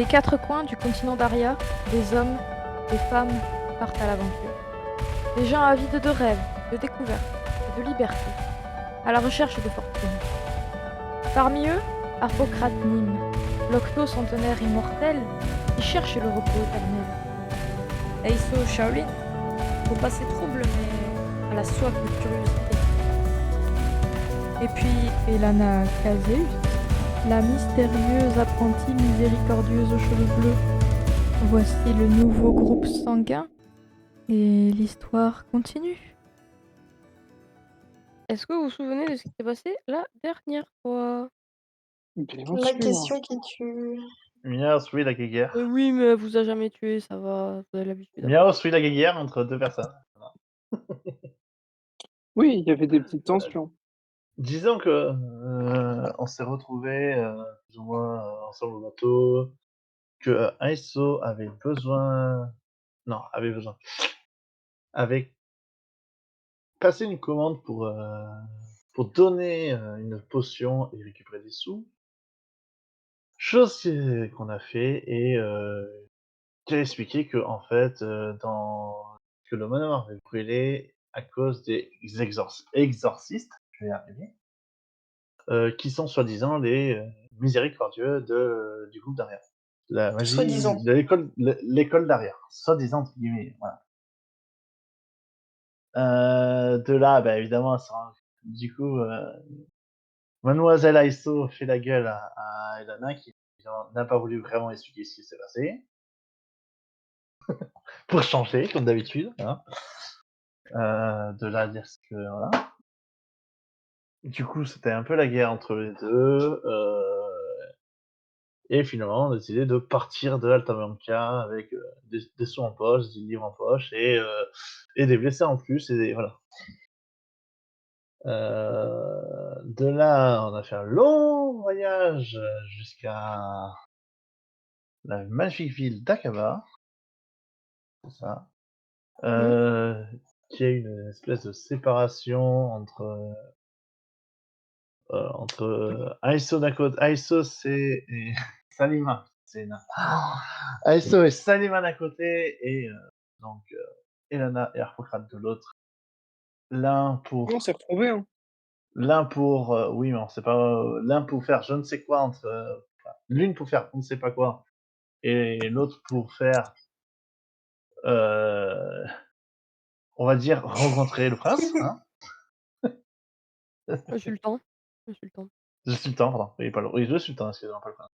Des quatre coins du continent d'Aria, des hommes, des femmes partent à l'aventure. Des gens avides de rêves, de découvertes et de liberté, à la recherche de fortune. Parmi eux, Harpocrate Nym, l'octo-centenaire immortel qui cherche le repos éternel. Eiso Shaolin, au passé trouble mais à la soif de curiosité. Et puis Elana Caseus, la mystérieuse apprentie miséricordieuse aux cheveux bleus. Voici le nouveau groupe sanguin et l'histoire continue. Est-ce que vous vous souvenez de ce qui s'est passé la dernière fois? Bien La sûr. question qui tue. Miaos, oui, la guéguerre. Oui, mais elle vous a jamais tué, ça va, vous avez l'habitude. Miaos, oui, la guéguerre entre deux personnes. Voilà. Oui, il y avait des petites tensions. Disons que on s'est retrouvés plus ou moins ensemble au bateau, que Aiso avait besoin... Non, avait passé une commande pour donner une potion et récupérer des sous. Chose qu'on a fait et qui a expliqué que en fait, que le manoir avait brûlé à cause des exorcistes, je vais y arriver, qui sont soi-disant les miséricordieux du groupe d'Aria. La magie Soi-disant. de l'école d'Aria, soi-disant entre guillemets, voilà. De là, bah, évidemment, du coup, Mademoiselle Aiso fait la gueule à Elana qui n'a pas voulu vraiment expliquer ce qui s'est passé. Pour changer, comme d'habitude. Hein. De là à dire que voilà. Du coup, c'était un peu la guerre entre les deux. Et finalement, on a décidé de partir de Alta Bianca avec des sous en poche, des livres en poche et des blessés en plus. Voilà. De là, on a fait un long voyage jusqu'à la magnifique ville d'Akaba. C'est ça. Qui a une espèce de séparation entre Aiso d'un côté, Aiso c'est et Salima, c'est Aiso et Salima d'un côté et donc Elana et Harpocrate de l'autre. L'un pour On s'est retrouvés, hein. oui, mais on sait pas l'un pour faire je ne sais quoi l'une pour faire on ne sait pas quoi et l'autre pour faire on va dire rencontrer le prince, hein. J'ai eu le temps. J'ai eu le temps. Le sultan, pardon. Oui, le sultan, excusez-moi, pas le prince.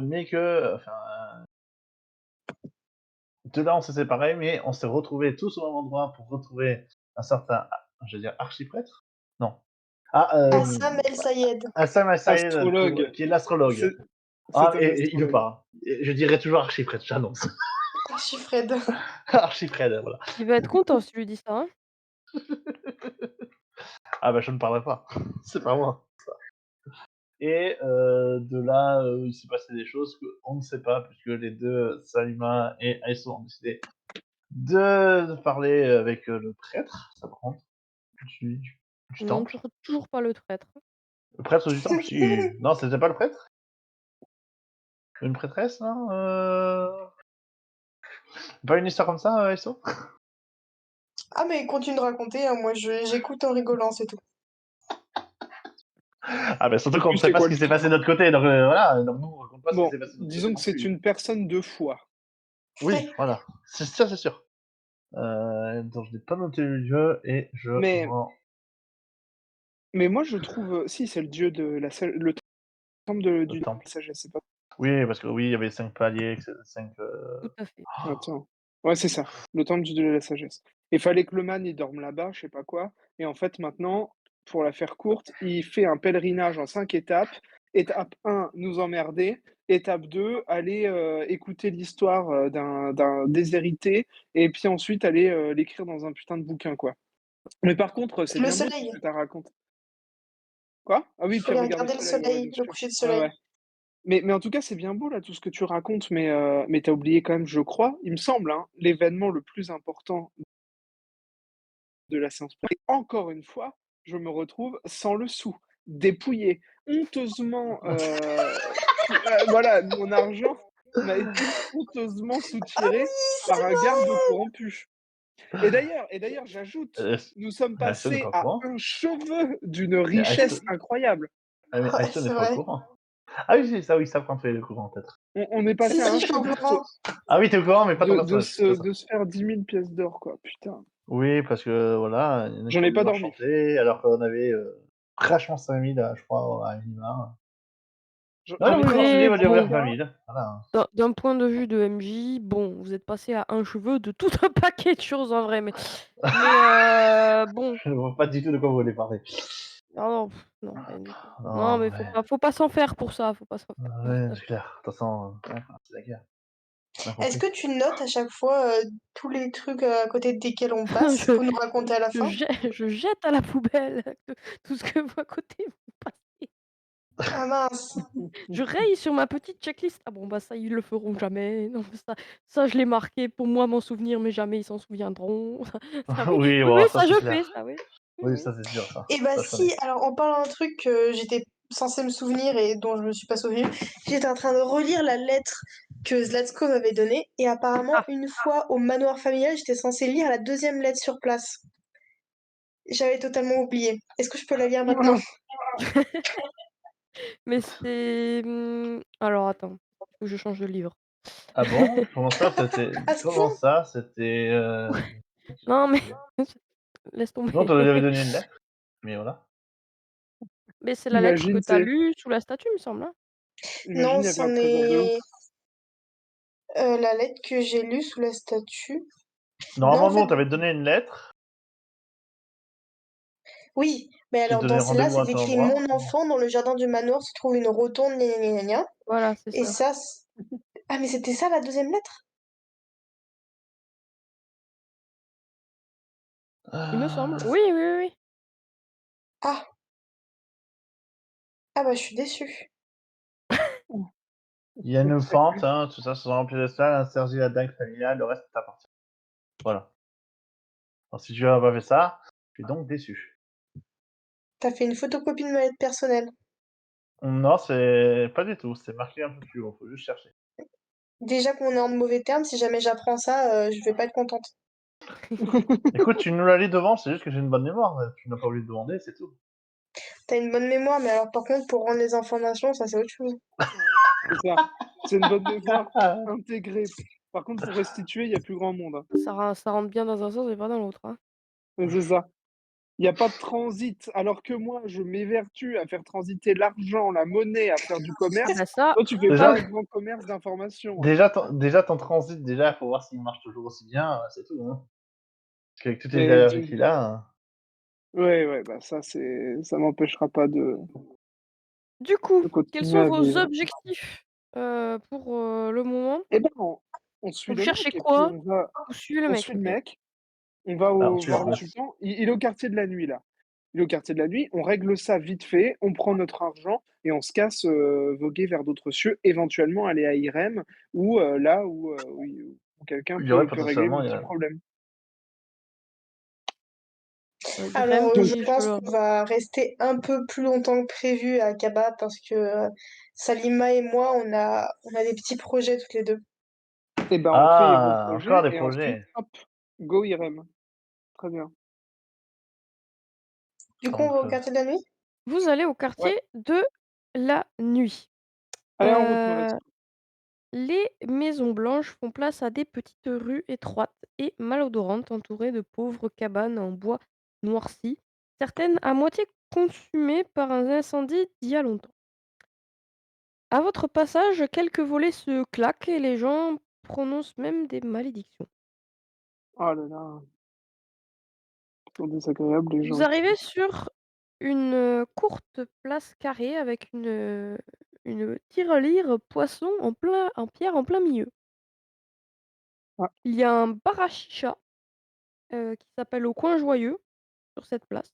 Mais que, enfin, de là, on s'est séparés, mais on s'est retrouvés tous au même endroit pour retrouver un certain, je veux dire, archiprêtre. Non. Assam El Sayed. Assam Al-Sayed, Astrologue. qui est l'astrologue. C'est Ah, un et il veut astrologue. pas. Je dirais toujours archiprêtre, j'annonce. Archifred. Archiprêtre, voilà. Il va être content si tu lui dis ça, hein. Ah bah je ne parlerai pas. C'est pas moi. Et de là, il s'est passé des choses qu'on ne sait pas, puisque les deux, Salima et Aiso, ont décidé de parler avec le prêtre, ça par contre, du Non, temple. toujours pas le traître. Le prêtre du temple, si. Non, c'était pas le prêtre? Une prêtresse, non Pas une histoire comme ça, Aiso? Ah, mais continue de raconter, hein, moi j'écoute en rigolant, c'est tout. Ah bah surtout qu'on ne Plus sait c'est pas ce quoi qui le s'est passé titre, de hein. l'autre côté, donc voilà, donc nous on raconte pas ce qui Bon, s'est passé de l'autre côté disons non que c'est plus. une personne de foi. Oui, voilà, c'est sûr. Donc je n'ai pas noté le lieu et je Mais m'en... moi je trouve, si c'est le dieu de la sa le temple Le du temple. sagesse, c'est pas Oui, parce que oui, il y avait 5 paliers, 5... Tout à fait. attends. Ouais, c'est ça, le temple du dieu de la sagesse. Il fallait que le man, il dorme là-bas, je sais pas quoi et en fait maintenant, pour la faire courte, il fait un pèlerinage en 5 étapes. Étape 1, nous emmerder. Étape 2, aller, écouter l'histoire, d'un déshérité et puis ensuite aller, l'écrire dans un putain de bouquin, quoi. Mais par contre, c'est Le bien beau tout ce soleil. que tu as raconté. Quoi? Ah Il oui, faut puis aller regarder le regarder le soleil, ouais, soleil, bien le sûr. coucher de Ouais, soleil. ouais. Mais en tout cas, c'est bien beau là tout ce que tu racontes, mais tu as oublié quand même, je crois, il me semble, hein, l'événement le plus important de la séance. Et encore une fois, je me retrouve sans le sou, dépouillé, honteusement, Voilà, mon argent m'a été honteusement Ah soutiré oui, par c'est un garde vrai! corrompu. Et d'ailleurs, j'ajoute, S nous sommes Aston n'est passés pas au à courant. un cheveu d'une Mais richesse incroyable. mais Ouais, Aston c'est n'est pas au vrai. courant. Ah oui, c'est ça, oui, ils savent quand tu es au courant, peut-être. On est Si, passé à si, un je suis au cheveu courant. Ah oui, tu es au courant, mais pas ton personnage, c'est ça. de se faire 10 000 pièces d'or, quoi, putain. Oui, parce que voilà, il y en a qui J'en ai voulaient pas voir dormi. chanter, alors qu'on avait crachement 5000, je crois, à minima. Non, J'en ai oui, pas non, je te dis, dormi il Après, va pour lui ouvrir bon, 20 aucun. 000. Voilà. d'un point de vue de MJ, bon, vous êtes passé à un cheveu de tout un paquet de choses en vrai, mais bon, Je ne vois pas du tout de quoi vous voulez parler. non, non, rien du tout. Non, Non, mais ouais, faut pas s'en faire pour ça, faut pas s'en faire pour ouais, ça. c'est clair. De toute façon, ouais, c'est la guerre. On a Est-ce compris. que tu notes à chaque fois tous les trucs à côté desquels on passe Je, pour nous raconter à la fin? je jette à la poubelle tout ce que vous à côté vous passez. Ah mince. Je raye sur ma petite checklist. Ah bon, bah ça, ils le feront jamais. Non, ça je l'ai marqué pour moi m'en souvenir, mais jamais ils s'en souviendront. Ça, oui, Oui, oui, oui, bon, ça ça c'est je fais, clair. ça, oui. Oui, Oui, oui. ça c'est sûr, ça. Et bah Ça je connais. si, alors en parlant d'un truc que j'étais censée me souvenir et dont je me suis pas souvenue, j'étais en train de relire la lettre que Zlatko m'avait donnée et apparemment Ah, une fois au manoir familial, j'étais censée lire la deuxième lettre sur place. J'avais totalement oublié. Est-ce que je peux la lire maintenant? mais c'est. Alors attends, faut que je change de livre. Ah bon? Comment ça, c'était... À ce Comment point? ça, c'était... Non, mais laisse tomber. Non, tu lui avais donné une lettre, mais voilà. Mais c'est la lettre que Imagine, t'as c'est, lue sous la statue, me semble, hein. Non, imagine, il y a plein c'en de trésors de ouf. est la lettre que j'ai lue sous la statue. Non, en Normalement, fait, on t'avait donné une lettre, oui. Mais qui te alors donnait dans celle-là, rendez-vous à c'est un tel écrit endroit. Mon enfant, dans le jardin du manoir se trouve une rotonde, gna gna gna gna gna. Voilà, c'est Et ça. ça, ah, mais c'était ça la deuxième lettre? Il me semble. Ah, Oui, oui, oui, oui. Ah, ah bah je suis déçue. il y a une fente, hein, tout ça sur un piédestal, un Sergi la dingue familiale, le reste t'appartient. Voilà. Alors, si tu as pas fait ça, je suis donc déçu. T'as fait une photocopie de ma lettre personnelle. Non, c'est pas du tout, c'est marqué un peu plus haut, faut juste chercher. Déjà qu'on est en mauvais termes, si jamais j'apprends ça, je vais pas être contente. Écoute, tu nous l'as lu devant, c'est juste que j'ai une bonne mémoire, tu n'as pas oublié de demander, c'est tout. T'as une bonne mémoire, mais alors par contre, pour rendre les informations, ça c'est autre chose. C'est ça. C'est une bonne mémoire Ah, intégrée. Par contre, pour restituer, il y a plus grand monde, hein. Ça rentre bien dans un sens et pas dans l'autre, hein. C'est ça. Il y a pas de transit. Alors que moi, je m'évertue à faire transiter l'argent, la monnaie, à faire du Ah commerce. bah ça, Toi, tu fais pas ça déjà, un grand commerce d'information, hein. déjà ton transit, déjà, faut voir s'il marche toujours aussi bien, c'est tout, hein. Parce qu'avec toutes les Mais allergies qu'il a, ouais, ouais, bah ça m'empêchera pas du coup, de quels continuer sont à vos vivre. objectifs pour le moment? Eh ben, on suit Vous le cherchez mec et puis quoi? Vous suivez le on mec, suit le ok. mec, on va on suit voir le le... sultan. Il est au quartier de la nuit là. Il est au quartier de la nuit. On règle ça vite fait. On prend notre argent et on se casse voguer vers d'autres cieux, éventuellement aller à Irem ou là où quelqu'un Il y aurait peut régler potentiellement... nos petits problèmes. Irem Alors, Donc, je pense qu'on va rester un peu plus longtemps que prévu à Kaba parce que Salima et moi, on a des petits projets toutes les deux. eh ben, on fait les bons Ah, encore projets des et ensuite, projets. hop, go Irem. Très bien. Du coup, on Donc, va au quartier de la nuit? Vous allez au Ouais. quartier de la nuit. Allez, en route, Molette. Euh, les maisons blanches font place à des petites rues étroites et malodorantes entourées de pauvres cabanes en bois noirci, certaines à moitié consumées par un incendie d'il y a longtemps. À votre passage, quelques volets se claquent et les gens prononcent même des malédictions. Oh là là, ils sont désagréables les Vous gens arrivez ici. sur une courte place carrée avec une tirelire poisson en pierre en plein milieu. Ah, Il y a un bar à chicha qui s'appelle Au Coin Joyeux sur cette place.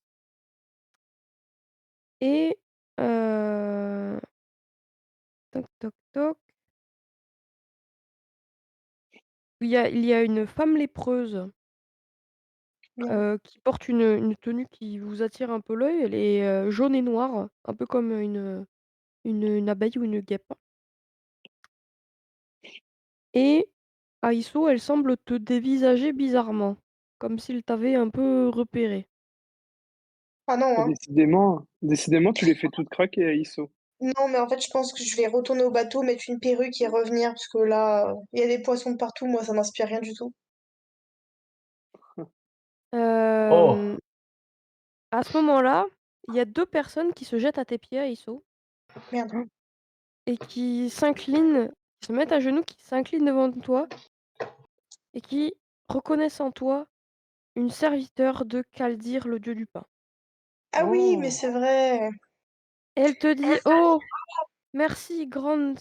Et toc toc toc. Il y a une femme lépreuse Non. qui porte une tenue qui vous attire un peu l'œil. Elle est jaune et noire, un peu comme une abeille ou une guêpe. et Aiso, elle semble te dévisager bizarrement, comme s'il t'avait un peu repéré. Ah non, Ah, hein. décidément, tu les fais toutes craquer à ISO. Non, mais en fait, je pense que je vais retourner au bateau, mettre une perruque et revenir, parce que là, il y a des poissons de partout, moi, ça m'inspire rien du tout. Oh! Hem, à ce moment-là, il y a 2 personnes qui se jettent à tes pieds, Aiso, Merde. et qui se mettent à genoux, qui s'inclinent devant toi et qui reconnaissent en toi une serviteur de Kaldir, le dieu du pain. Ah oui, mais Oh, c'est vrai. Elle te dit: «Oh, merci grande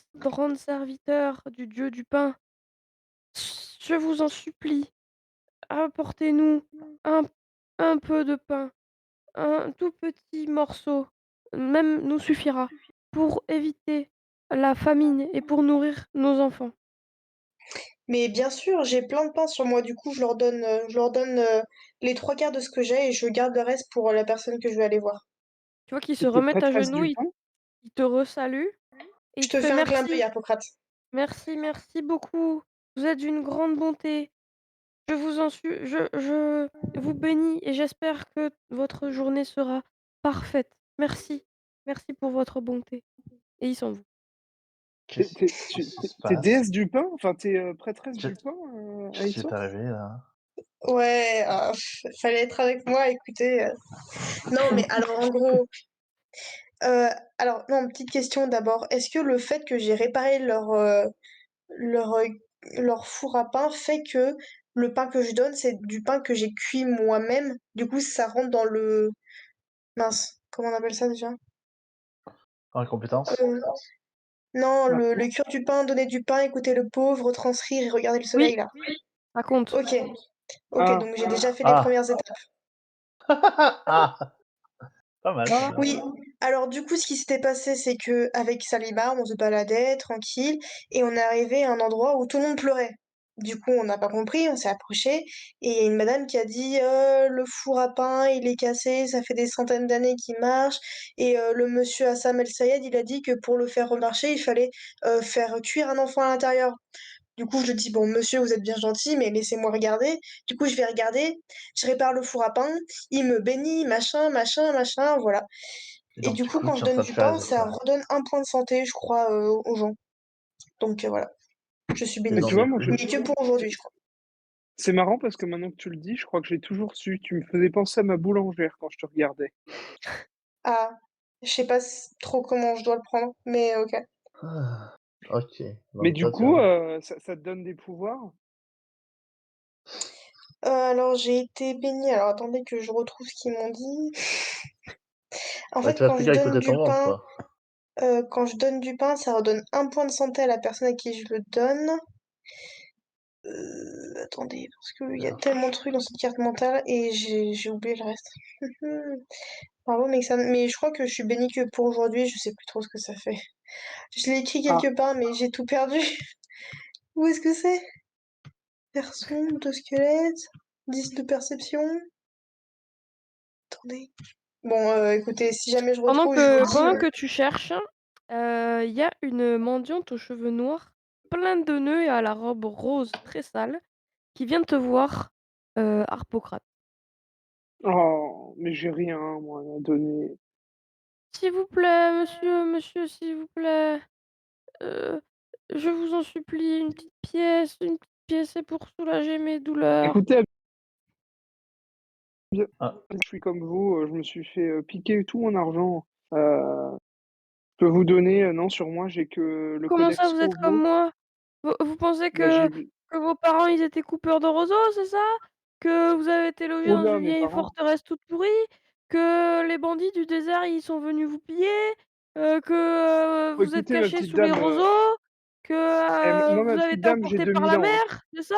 serviteur du dieu du pain. Je vous en supplie, apportez-nous un un peu de pain, un tout petit morceau, même nous suffira, pour éviter la famine et pour nourrir nos enfants». Mais bien sûr, j'ai plein de pain sur moi, du coup, je leur donne les 3 quarts de ce que j'ai et je garde le reste pour la personne que je vais aller voir. Tu vois qu'ils se c'était remettent à prêtresse genoux, du ils pain? ils te resaluent et Je ils te te fait: fais un clin d'œil, «Merci, Hippocrate. merci, merci beaucoup, vous êtes d'une grande bonté. Je vous en suis je vous bénis et j'espère que votre journée sera parfaite. Merci. Merci pour votre bonté» et ils s'en vont. Qu'est-ce Tu qui se t'es passe? déesse du pain? Enfin, t'es prêtresse Qu'est du pain, qu'est-ce qui est Aiso? arrivé là? Ouais, fallait être avec moi, écoutez. Non, mais alors, en gros, euh, alors, non, petite question d'abord. Est-ce que le fait que j'ai réparé leur, euh, leur four à pain fait que le pain que je donne, c'est du pain que j'ai cuit moi-même? Du coup, ça rentre dans le... Mince, comment on appelle ça déjà? Dans les compétences? Euh, non, Ah, le cure du pain, donner du pain, écouter le pauvre, transcrire et regarder le Oui, soleil, là. ça compte. Ok, ok, ah, donc j'ai déjà fait les Ah! premières étapes. Ah! Pas mal, pas ah, mal. Oui, alors du coup, ce qui s'était passé, c'est que avec Salibar, on se baladait tranquille et on est arrivé à un endroit où tout le monde pleurait. Du coup, on n'a pas compris, on s'est approché et il y a une madame qui a dit le four à pain, il est cassé, ça fait des centaines d'années qu'il marche. Et le monsieur Hassan El Sayed, il a dit que pour le faire remarcher, il fallait faire cuire un enfant à l'intérieur. Du coup, je lui dis, bon, monsieur, vous êtes bien gentil, mais laissez-moi regarder. Du coup, je vais regarder, je répare le four à pain, il me bénit, machin, machin, machin, voilà. Et Et donc du du coup, coup, quand tu je es en donne train de du faire pain, les ça étapes. redonne un point de santé, je crois, aux gens. Donc voilà, je suis Et mais bénie. tu donc vois, du moi, coup, Mais que pour aujourd'hui, je crois. c'est marrant parce que maintenant que tu le dis, je crois que j'ai toujours su. Tu me faisais penser à ma boulangère quand je te regardais. Ah, je sais pas trop comment je dois le prendre, mais ok. ah, OK, Mais donc du toi tu coup, as ça te donne des pouvoirs? Alors, j'ai été bénie. Alors, attendez que je retrouve ce qu'ils m'ont dit. En bah, fait, tu vas plus qu'à écouter ton ventre, quoi. quand je donne du pain, ça redonne un point de santé à la personne à qui je le donne. Attendez, parce qu'il y a Alors, tellement de trucs dans cette carte mentale et j'ai oublié le reste. Bravo, mais je crois que je suis bénie que pour aujourd'hui, je sais plus trop ce que ça fait. Je l'ai écrit Ah, quelque part, mais j'ai tout perdu. Où est-ce que c'est? Person, de squelette, 10 de perception. Attendez. Bon, écoutez, si jamais je Pendant retrouve, je vous que le dis, pendant mais... que tu cherches, il y a une mendiante aux cheveux noirs, pleine de nœuds et à la robe rose très sale, qui vient te voir, Harpocrate. oh, mais j'ai rien, moi, à donner. «S'il vous plaît, monsieur, s'il vous plaît, heu, je vous en supplie, une petite pièce, c'est pour soulager mes douleurs». Écoutez, ah, je suis comme vous, je me suis fait piquer tout mon argent. Je peux vous donner, non, sur moi, j'ai que le «Comment ça, codex vous êtes comme Robo. moi? Vous pensez Bah, que vos parents, ils étaient coupeurs de roseaux, c'est ça? Que vous avez été logés dans oula, une mes vieille parents. forteresse toute pourrie? Que les bandits du désert, ils sont venus vous piller? Que, Bon, vous êtes écoutez, ma cachés petite sous les dame, roseaux? Que, moi, vous ma avez petite été dame, j'ai emportés par 2000 la ans, hein. mer? C'est ça?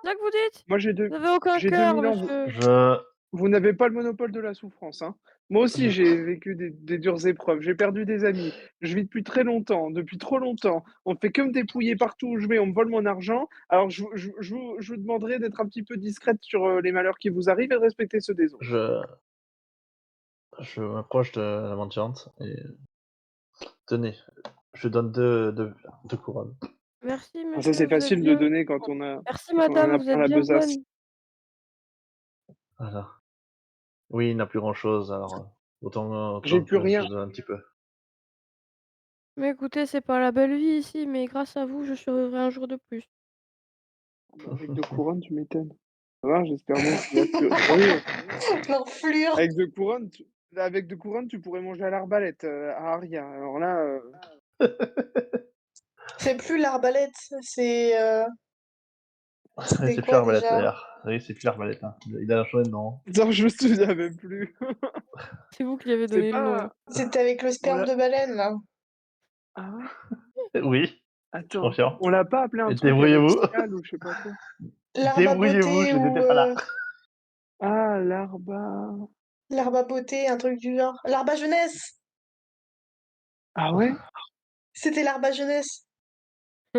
C'est ça que vous dites? Moi, Vous avez aucun j'ai cœur, 2000 ans. Vous, monsieur. je vous n'avez pas le monopole de la souffrance, hein. Moi aussi, je j'ai vécu des dures épreuves. J'ai perdu des amis. Je vis depuis très longtemps, depuis trop longtemps. On fait que me dépouiller partout où je vais. On me vole mon argent. Alors, je vous demanderai d'être un petit peu discrète sur les malheurs qui vous arrivent et de respecter ceux des autres. je je m'approche de la mendiante et tenez, je donne deux couronnes. Merci Ah, ça, monsieur, c'est vous êtes facile de bien. donner Merci quand on en madame, a vous plein êtes la bien besace. bonne. Voilà. Oui, il n'a plus grand-chose, alors J'ai autant plus que je rien. vous donne un petit peu. Mais écoutez, c'est pas la belle vie ici, mais grâce à vous, je survivrai un jour de plus. Bah, avec 2 couronnes, tu m'étonnes. Ça va, j'espère bien que tu vas plus oui, L'enflure. avec 2 couronnes, tu pourrais manger à l'arbalète, à Aria. Alors là, C'est plus l'arbalète, Oui, c'était c'est plus quoi l'arbalète déjà? d'ailleurs. Oui, c'est plus l'arbalète, hein. Il a changé de nom. non, je me souviens même plus. C'est vous qui lui avez C'est donné le nom. pas C'était avec le on sperme l'a de baleine, là. ah ouais? Oui, je Attends, confirme. on l'a pas appelé un Et truc avec débrouillez-vous. scal ou je sais pas quoi? L'arbre à Débrouillez-vous, beauté je ou n'étais pas là. Ah, l'arba l'arbre à beauté, un truc du genre. L'arbre à jeunesse! ah ouais? C'était l'arbre à jeunesse.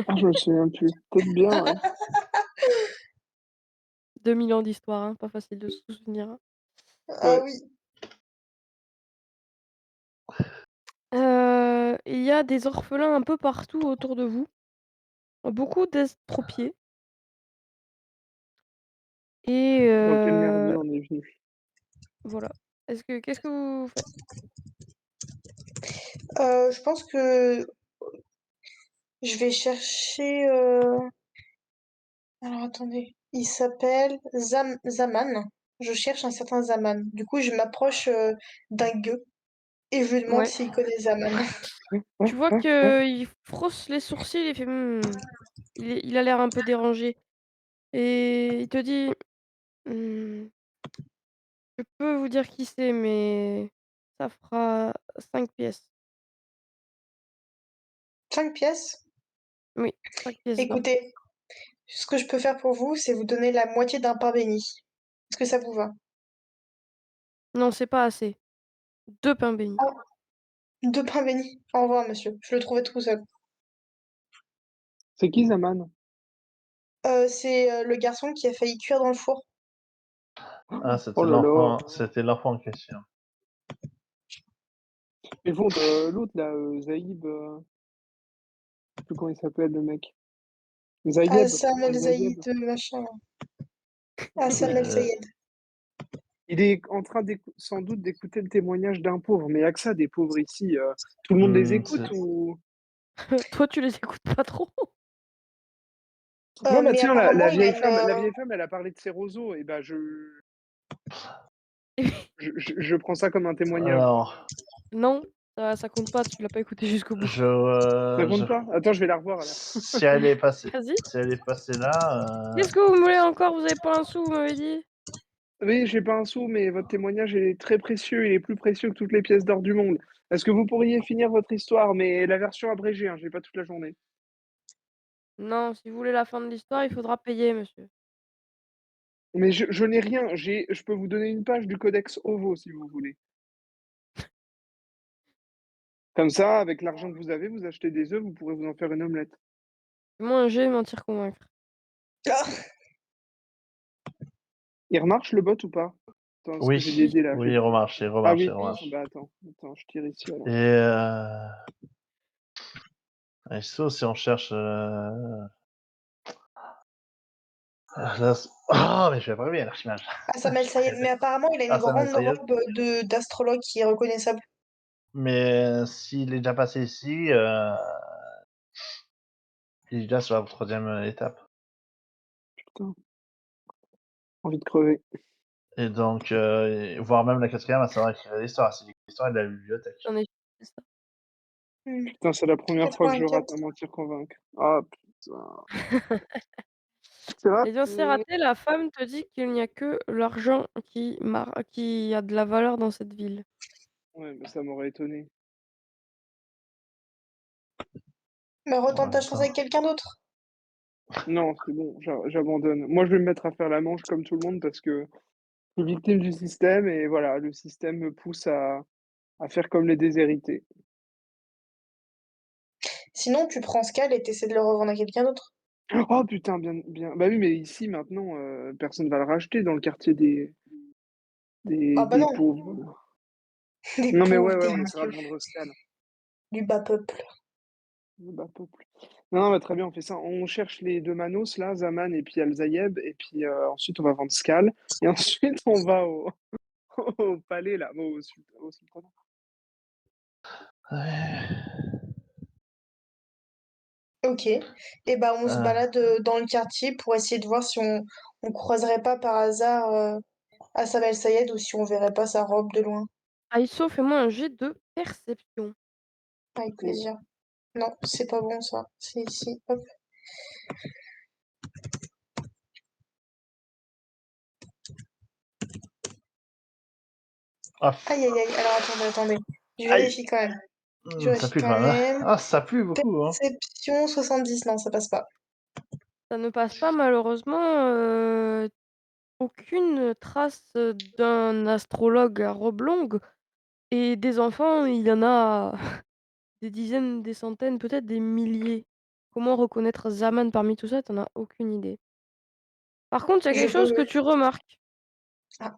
Ah, je me souviens plus. Peut-être bien, ouais. 2000 ans d'histoire, hein, pas facile de se souvenir, hein. Ah Ouais. oui. Il y a des orphelins un peu partout autour de vous. Beaucoup d'estropiés et Dans quel merdier on est venu? voilà. Qu'est-ce que vous faites? Je pense que je vais chercher. Alors attendez. Il s'appelle Zaman. Je cherche un certain Zaman. Du coup, je m'approche d'un gueux et je lui demande Ouais. s'il connaît Zaman. Tu vois qu'il froisse les sourcils et fait: «Mmh». Il a l'air un peu dérangé et il te dit: «Mmh, je peux vous dire qui c'est, mais ça fera 5 pièces». 5 pièces. Oui, 5 pièces d'or. Écoutez, ce que je peux faire pour vous, c'est vous donner la moitié d'un pain béni. Est-ce que ça vous va? Non, c'est pas assez. 2 pains bénis. Ah, 2 pains bénis. Au revoir, monsieur. Je le trouvais tout seul. C'est qui Zaman? C'est le garçon qui a failli cuire dans le four. Ah, Oh là là. c'était l'enfant en question. Mais bon, l'autre là, Zaïb, je sais plus comment il s'appelle le mec. Zayeb. Hassan El Zayeb. Zaïd, machin. Hassan El Euh, Zayed. Il est en train sans doute d'écouter le témoignage d'un pauvre, mais il y a que ça des pauvres ici, tout le monde les écoute c'est ou? Toi, tu les écoutes pas trop? Non, bah Mais tiens, apparemment, il a la une. vieille femme, elle a parlé de ses roseaux, et bah je prends ça comme un témoignage. alors, Non, ça compte pas, tu l'as pas écouté jusqu'au bout. Ça je compte pas? Attends, je vais la revoir alors. si elle est passée Vas-y. si elle est passée là, Qu'est-ce que vous voulez encore? Vous avez pas un sou, vous m'avez dit? Oui, j'ai pas un sou, mais votre témoignage est très précieux, il est plus précieux que toutes les pièces d'or du monde. Est-ce que vous pourriez finir votre histoire, mais la version abrégée, hein, j'ai pas toute la journée. Non, si vous voulez la fin de l'histoire, il faudra payer, monsieur. Mais je n'ai rien, je peux vous donner une page du codex OVO si vous voulez. Comme ça, avec l'argent que vous avez, vous achetez des œufs, vous pourrez vous en faire une omelette. Fais-moi un jet, mentir, convaincre. Ah, Il remarche le bot ou pas? Attends, est-ce que j'ai des oui, dés là? oui, il remarche, il Ah remarche, il oui? Oui. Ah remarche. bah attends, je tire ici Et alors. ça aussi on cherche, mais je vais pas bien l'archimage. Hassan El Zayed. Mais apparemment, il a une Ah, ça va, grande ça y est. robe d'astrologue qui est reconnaissable. Mais s'il est déjà passé ici, il est déjà sur la 3e étape. Putain, envie de crever. Et donc, voire même la 4e à savoir écrire l'histoire. C'est l'histoire de la bibliothèque. J'en ai c'est ça. Hmm. Putain, c'est la première fois que je rate 84. un mentir convaincre. Ah putain. C'est Eh bien, c'est raté. raté, la femme te dit qu'il n'y a que l'argent qui a de la valeur dans cette ville. Ouais, mais ça m'aurait étonné. Mais En retente ta même chance temps. avec quelqu'un d'autre. Non, c'est bon, j'abandonne. Moi, je vais me mettre à faire la manche comme tout le monde parce que je suis victime du système et voilà, le système me pousse à faire comme les déshérités. Sinon, tu prends ce cal et t'essaies de le revendre à quelqu'un d'autre. Oh putain, bien, bien. Bah oui, mais ici maintenant, personne va le racheter dans le quartier Ah bah des non, pauvres. des Non, mais pauvres, ouais, des on essaiera gueux, de vendre Scan, du bas peuple. le bas peuple. Non, bah, très bien, on fait ça. On cherche les 2 Manos là, Zaman et puis Al-Zayeb et puis, ensuite on va vendre Skal et ensuite on va au au palais là, au sultanat. Ouais. Ok. Et bah on se Euh, balade dans le quartier pour essayer de voir si on croiserait pas par hasard Hassan El Sayed ou si on verrait pas sa robe de loin. Aïsso, fais-moi un jet de perception. Avec plaisir. Non, c'est pas bon ça. C'est ici. Hop. ah, Aïe aïe aïe. Alors attendez. Je aïe. vérifie quand même. Je Ça vérifie pue quand quand même, hein. même. Ah, ça pue beaucoup, hein. Perception 70. Non, ça passe pas. Ça ne passe pas malheureusement, aucune trace, d'un astrologue à robe longue et des enfants, il y en a des dizaines, des centaines, peut-être des milliers. Comment reconnaître Zaman parmi tout ça? Tu en as aucune idée. Par contre, il y a Je quelque chose que peux. tu remarques. Ah,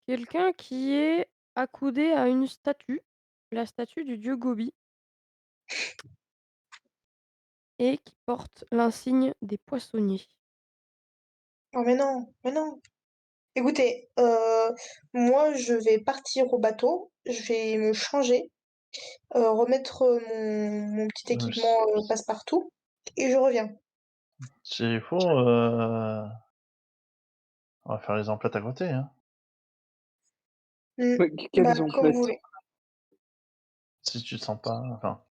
Quelqu'un qui est accoudé à une statue, la statue du dieu Gobi et qui porte l'insigne des poissonniers. oh mais non, mais non. Écoutez, moi je vais partir au bateau, je vais me changer, remettre mon petit Euh, équipement passe-partout et je reviens. S'il faut, on va faire les emplettes à côté, hein. Hmm. Ouais, quelles Bah comme vous emplettes? voulez. Si tu te sens pas, enfin,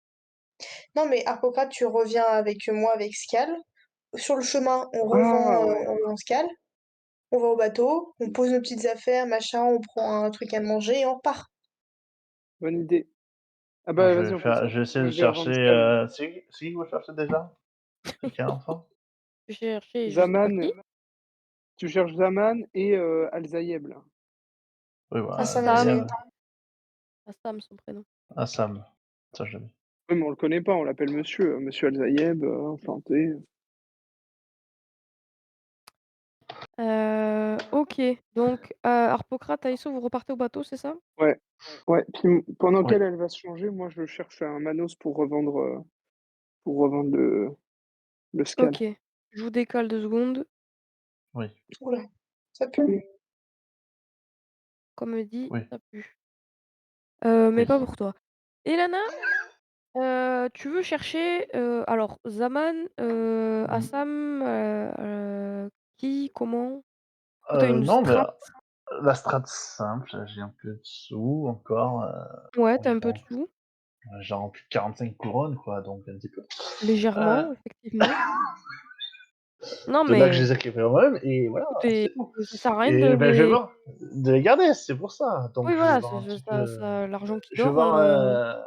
Non mais Arpocrate, tu reviens avec moi avec Scal. Sur le chemin, Ah ouais, on revend Scal, on va au bateau, on pose nos petites affaires, machin, on prend un truc à manger et on repart. bonne idée. Ah bon, bah, vas-y, on fait ça. je vais essayer Moi, de je vais chercher, revendre Skal. c'est qui que vous cherchez déjà? Quelqu'un, enfin? Je cherchais je sais pas Zaman, qui. tu cherches Zaman et Al-Zayeb là. Oui, voilà, Hassan El Assam, Sayed. Zayeb. Assam son prénom. Assam. Ça, je l'ai mis. Oui, mais on le connaît pas, on l'appelle monsieur, monsieur Al-Zayeb, enchanté. OK, donc Harpocrate, Aïsso, vous repartez au bateau, c'est ça? Ouais, ouais, puis pendant Oui, qu'elle, elle va se changer, moi je cherche un Manos pour revendre le Skal. OK, je vous décale 2 secondes. oui, Oula, ça pue. Comme dit, oui, ça pue. Mais oui. pas pour toi. Elana, tu veux chercher, alors Zaman, Mmh. Assam, qui? Comment? Toi, tu une Non, mais strat? la strat simple, j'ai un peu de sous encore, Ouais, tu un peu de environ, sous. genre plus de 45 couronnes, quoi, donc un petit peu. Heu, Légèrement, effectivement. Non, de là que je mais les ai récupérés moi-même et voilà, écoutez, c'est tout. ça sert à rien de Et ben, je vais les voir de les garder, c'est pour ça. Donc oui, je vais voilà, voir un petit ça peu, ça l'argent qui je vais dort, voir,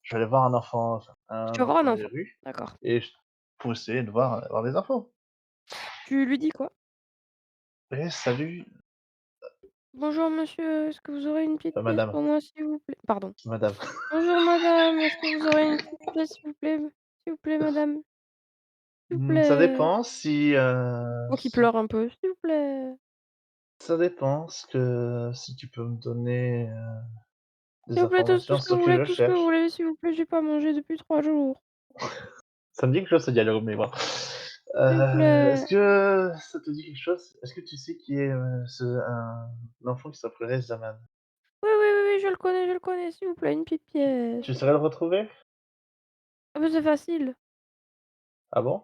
je vais aller voir un enfant, enfin, tu un vas voir un enfant des enfant. rues D'accord. et pour essayer de voir, avoir des infos. Tu lui dis quoi? «Eh salut, «Bonjour monsieur, est-ce que vous aurez une petite pièce madame, pour moi, s'il vous plaît?» Pardon. madame». «Bonjour madame, est-ce que vous aurez une petite pièce, s'il vous plaît madame, s'il vous Ça plaît?» dépend si, Moi qui pleure un peu: «S'il vous plaît, ça dépend ce que si tu peux me donner, des s'il vous plaît, tout informations ce que sur vous ce que voulez, je tout ce que vous cherche. voulez, s'il vous plaît, j'ai pas mangé depuis 3 jours. Ça me dit quelque chose ce dialogue, mais bon. S'il vous Est-ce plaît». que ça te dit quelque chose? Est-ce que tu sais qui est, un enfant qui s'appellerait Zaman? «Oui, oui, oui, oui, je le connais, s'il vous plaît, une petite pièce». Tu saurais le retrouver? «Ah bah, c'est facile». Ah bon?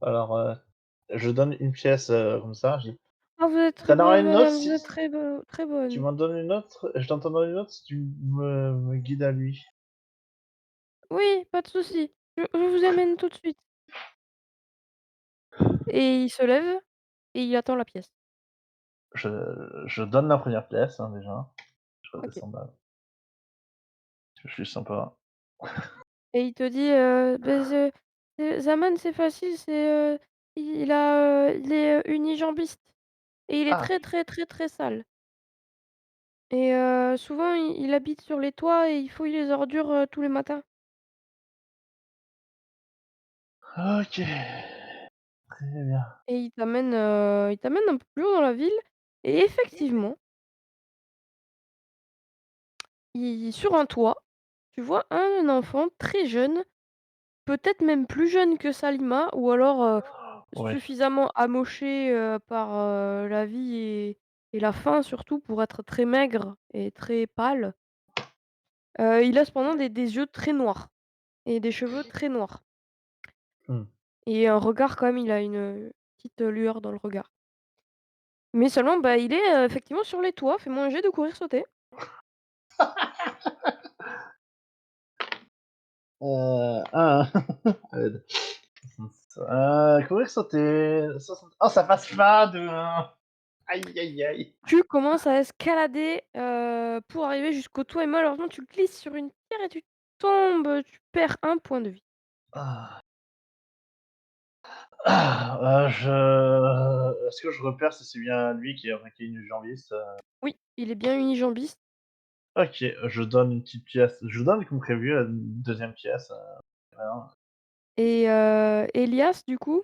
Alors, je donne une pièce, comme ça, je dis: «Ah vous êtes «Tu très en auras bonne une autre madame, vous si êtes très tu bonne». m'en donnes une autre je t'en donne une autre si tu me guides à lui». «Oui, pas de souci, je vous amène tout de suite». Et il se lève et il attend la pièce. Je je donne la première pièce, hein, déjà, je OK. redescends là, je suis sympa. Et il te dit, beh, Zaman, c'est facile, il est, unijambiste et il est Ah! très, très, très, très sale et souvent il habite sur les toits et il fouille les ordures, tous les matins OK, très bien. et il t'amène un peu plus haut dans la ville et effectivement, sur un toit, tu vois un enfant très jeune peut-être même plus jeune que Salima ou alors, Ouais. suffisamment amoché, par, la vie et la faim surtout pour être très maigre et très pâle. Il a cependant des yeux très noirs et des cheveux très noirs Mmh. et un regard quand même, il a une petite, lueur dans le regard. Mais seulement, bah, il est, effectivement sur les toits. Fais-moi un jet de courir sauter. Ah, courir, sauter, 60 oh ça passe pas de 1. Aïe, aïe, aïe. Tu commences à escalader, pour arriver jusqu'au toit et malheureusement tu glisses sur une pierre et tu tombes, tu perds un point de vie. Ah. Je est-ce que je repère si c'est bien lui qui est unijambiste? Oui, il est bien unijambiste OK, je donne une petite pièce. Je donne comme prévu, une 2e pièce, voilà. et Elias du coup,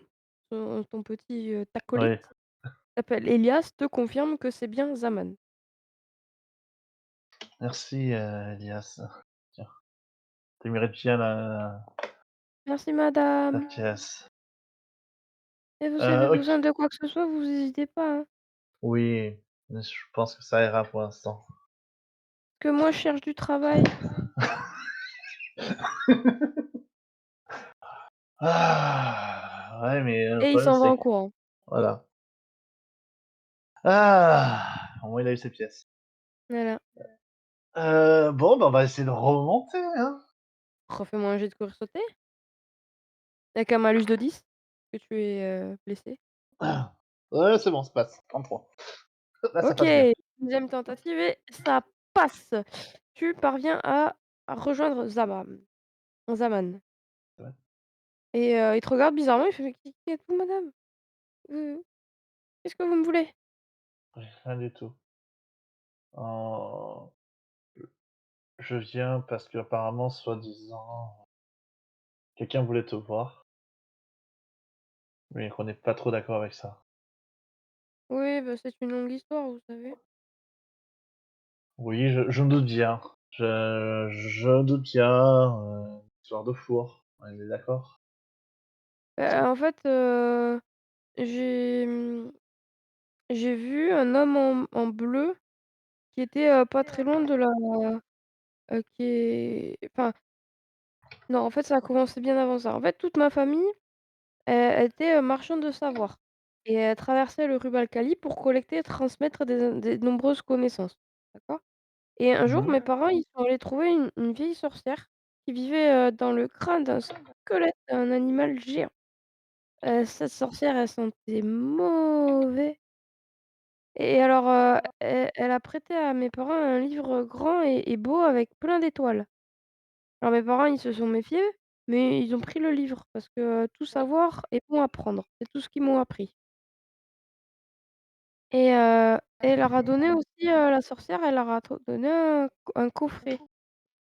ton petit, acolyte, Oui, s'appelle Elias, te confirme que c'est bien Zaman. merci, Elias. Tiens, tu mérites bien «Merci la madame pièce. et vous avez OK. besoin de quoi que ce soit, vous hésitez pas, hein, Oui, je pense que ça ira pour l'instant. que moi je cherche du travail». Ah! Ouais, mais le Et il problème, s'en va c'est en que courant. voilà. Ah! Au moins, il a eu ses pièces. Voilà. Bon, bah, on va essayer de remonter, hein? Refais-moi un jet de courir sauter avec un malus de 10 que tu es, blessé. Ouais, c'est bon, ça passe. 33. Là, ça OK, passe bien. 2e tentative et ça passe. Tu parviens à rejoindre Zaman Ouais. et il te regarde bizarrement, il fait: «Mais qui êtes-vous madame? Qu'est-ce que vous me voulez?» Rien du tout. En je viens parce qu'apparemment, soi-disant, quelqu'un voulait te voir, mais qu'on n'est pas trop d'accord avec ça. «Oui, bah, c'est une longue histoire, vous savez». Oui, je me doute bien. Je me doute bien, histoire de four, on est d'accord? En fait, j'ai, j'ai vu un homme en bleu qui était, pas très loin de la qui est enfin, non, en fait, ça a commencé bien avant ça. En fait, toute ma famille, elle était, marchande de savoir et elle traversait le Rubal-Khali pour collecter et transmettre des nombreuses connaissances. D'accord? Et un jour, Mmh. mes parents, ils sont allés trouver une vieille sorcière qui vivait, dans le crâne d'un squelette d'un animal géant. Cette sorcière, elle sentait mauvais et alors, elle a prêté à mes parents un livre grand et beau avec plein d'étoiles. Alors mes parents, ils se sont méfiés, mais ils ont pris le livre parce que, tout savoir est bon à prendre. C'est tout ce qu'ils m'ont appris et elle leur a donné aussi, la sorcière, elle leur a donné un coffret,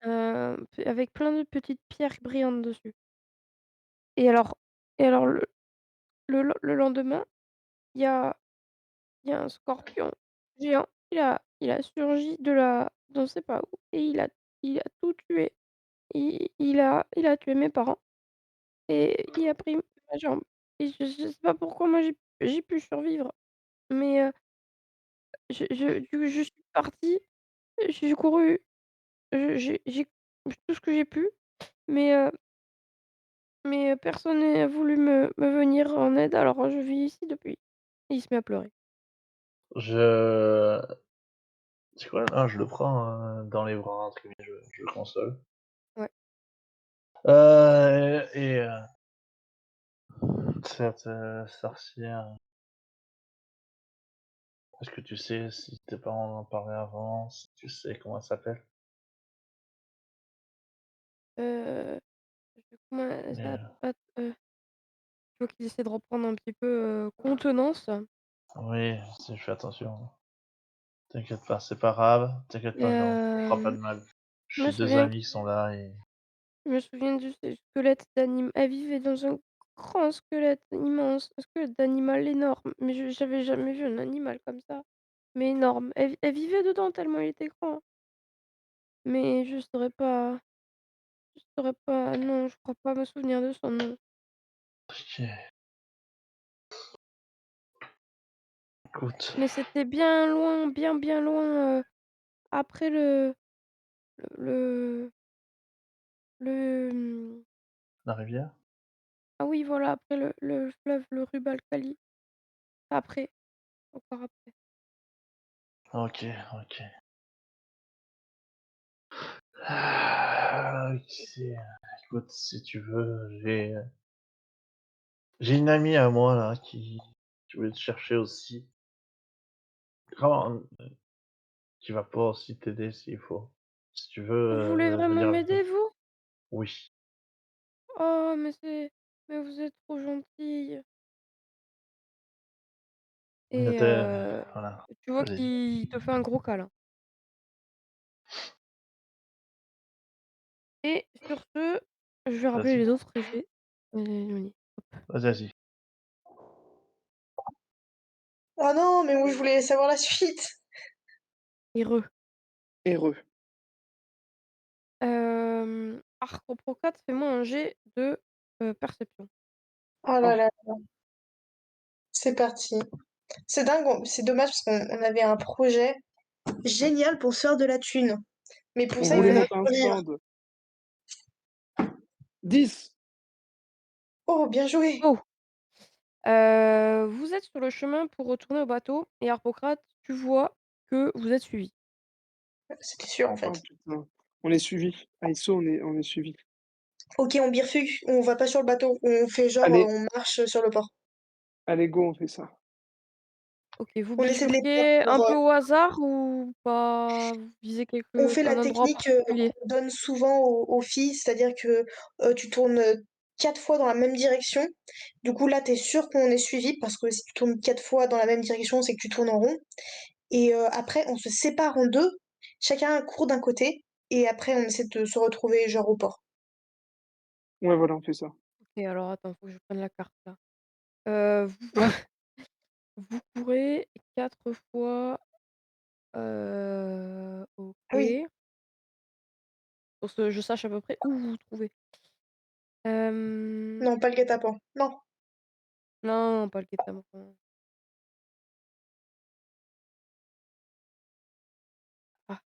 avec plein de petites pierres brillantes dessus et alors le lendemain, il y a il y a un scorpion géant, il a surgi de la d'on ne sait pas où et il a tout tué. Il a tué mes parents et il a pris ma jambe et je sais pas pourquoi moi j'ai pu survivre, mais je suis partie, j'ai couru, j'ai tout ce que j'ai pu, mais personne n'a voulu me venir en aide, alors je vis ici depuis. Et il se met à pleurer. Je c'est quoi? Ah, je le prends, dans les bras, entre guillemets, je le console. Ouais. Et cette, sorcière, est-ce que tu sais si tes parents en parlaient avant? Si tu sais comment elle s'appelle? Heu, comment Et ça pas je vois qu'ils essaient de reprendre un petit peu, contenance oui, si je fais attention. T'inquiète pas, c'est pas grave, t'inquiète et pas, j'en ferai pas de mal. je me J'ai 2 souviens amis qui sont là et je me souviens de ce squelette elle vivait dans un grand squelette immense, un squelette d'animal énorme, mais j'avais jamais vu un animal comme ça, mais énorme. Elle vivait dedans tellement il était grand, mais je saurais pas saurais pas, non, je crois pas me souvenir de son nom. Ok, écoute, Mais c'était bien loin, bien loin, après le le, la rivière? ah oui, voilà, après le fleuve, le Rub al Khali. Après, encore après. Ok, ok. Ok, écoute, si tu veux, j'ai une amie à moi là qui veut te chercher aussi. Comment, qui va pouvoir aussi t'aider s'il faut. Si tu veux Vous voulez vraiment venir avec nous. m'aider, vous? Oui. Oh, mais vous êtes trop gentille. Ne Et t'ai- Voilà. tu vois Vas-y. qu'il te fait un gros câlin. Et sur ce, je vais rappeler Vas-y. les autres et je vais les éliminer. Hop. Vas-y. Oh non, mais moi je voulais savoir la suite. Et re. Héreux. Pro 4, fais-moi un jet de perception. Oh Oh, là là, c'est parti. C'est dingue, c'est dommage parce qu'on avait un projet génial pour se faire de la thune. Mais pour on ça, il voulait fallait Ouais. monter un courir. stand. 10. Oh, bien joué. Oh! Vous êtes sur le chemin pour retourner au bateau et Harpocrate, tu vois que vous êtes suivi. C'était sûr en Oh fait. putain. On est suivi. ISO, on est suivi. Ok, on bifurque, on va pas sur le bateau, on fait genre Allez, on marche sur le port. allez, go, on fait ça. OK, vous On essaie de les perdre bifurquez un pour, peu au hasard ou pas? Vous visez on fait la un endroit technique particulier? qu'on donne souvent aux filles, c'est-à-dire que tu tournes 4 fois dans la même direction. Du coup, là, tu es sûr qu'on est suivi parce que si tu tournes 4 fois dans la même direction, c'est que tu tournes en rond. Et après, on se sépare en deux, chacun court d'un côté, et après, on essaie de se retrouver genre au port. Ouais, voilà, on fait ça. OK, alors attends, faut que je prenne la carte là. Vous Ah, vous courez 4 fois, Ah oui, OK, pour que je sache à peu près où vous vous trouvez. Hem, non, pas le guet-apens. Non. non, pas le guet-apens. Ah,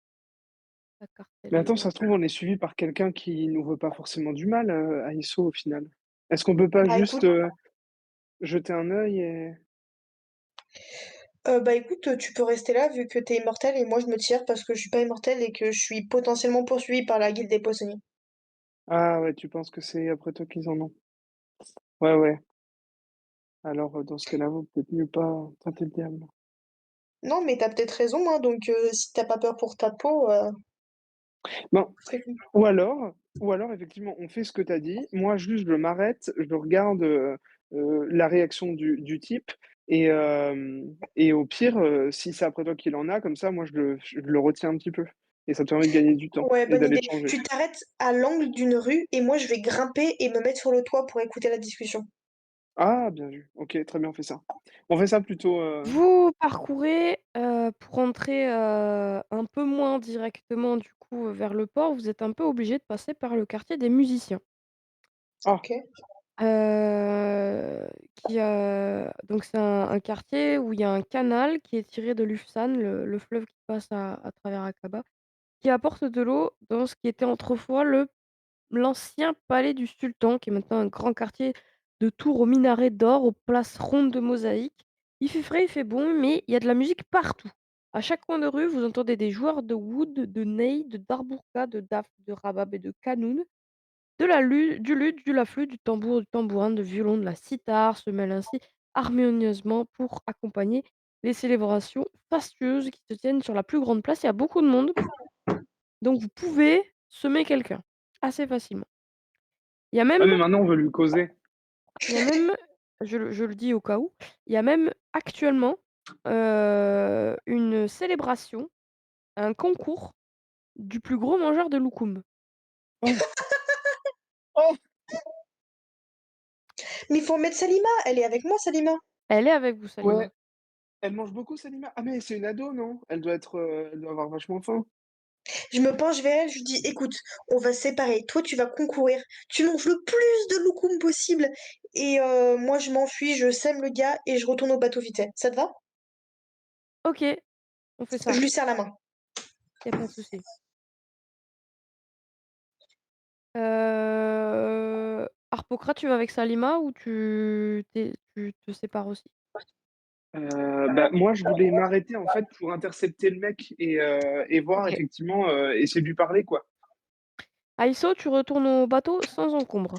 la carte elle mais est attends, où? ça se trouve, on est suivi par quelqu'un qui nous veut pas forcément du mal, à ISO, au final. Est-ce qu'on peut pas Bah juste écoute, jeter un œil et... tu peux rester là vu que t'es immortel et moi je me tire parce que je suis pas immortel et que je suis potentiellement poursuivi par la guilde des poissonniers. Ah ouais, tu penses que c'est après toi qu'ils en ont. Ouais, ouais. Alors, dans ce cas-là, vaut peut-être mieux pas tenter le diable. Non, mais t'as peut-être raison, hein, donc si t'as pas peur pour ta peau, Bon, c'est cool. ou alors, effectivement, on fait ce que tu as dit. Moi, juste, je m'arrête, je regarde la réaction du type, et au pire, si c'est après toi qu'il en a, comme ça, moi, je le retiens un petit peu. Et ça te permet de gagner du temps Ouais, et bonne d'aller te idée. changer. Tu t'arrêtes à l'angle d'une rue et moi je vais grimper et me mettre sur le toit pour écouter la discussion. Ah, bien vu. Ok, très bien, on fait ça. On fait ça plutôt. Vous parcourez, pour entrer, un peu moins directement du coup, vers le port, vous êtes un peu obligé de passer par le quartier des musiciens. Ah, Ok. Qui, donc c'est un quartier où il y a un canal qui est tiré de l'Ufsan, le fleuve qui passe à travers Aqaba, qui apporte de l'eau dans ce qui était autrefois l'ancien palais du sultan, qui est maintenant un grand quartier de tours aux minarets d'or, aux places rondes de mosaïques. Il fait frais, il fait bon, mais il y a de la musique partout. À chaque coin de rue, vous entendez des joueurs de oud, de ney, de darbourka, de daf, de rabab et de kanoun. Du luth, du la flûte, du tambour, du tambourin, de violon, de la cithare se mêlent ainsi harmonieusement pour accompagner les célébrations fastueuses qui se tiennent sur la plus grande place. Il y a beaucoup de monde, donc vous pouvez semer quelqu'un assez facilement. Il y a ah, même mais maintenant, on veut lui causer. il y a même, je le dis au cas où, il y a même actuellement, une célébration, un concours du plus gros mangeur de loukoum. Oh, oh, Mais il faut mettre Salima, elle est avec moi, Salima. Elle est avec vous, Salima. ouais. Elle mange beaucoup, Salima? Ah, mais c'est une ado, non? Elle doit avoir vachement faim. Je me penche vers elle, je lui dis: «Écoute, on va se séparer. Toi, tu vas concourir. Tu manges le plus de loukoum possible et moi, je m'enfuis, je sème le gars et je retourne au bateau vite fait. Ça te va?» OK, on fait Je ça, lui serre la main. y a pas de souci. Harpocrate, tu vas avec Salima ou tu te sépares aussi? Bah, moi, je voulais m'arrêter, en fait, pour intercepter le mec et voir OK. effectivement, essayer de lui parler, quoi. Aïsso, tu retournes au bateau sans encombre,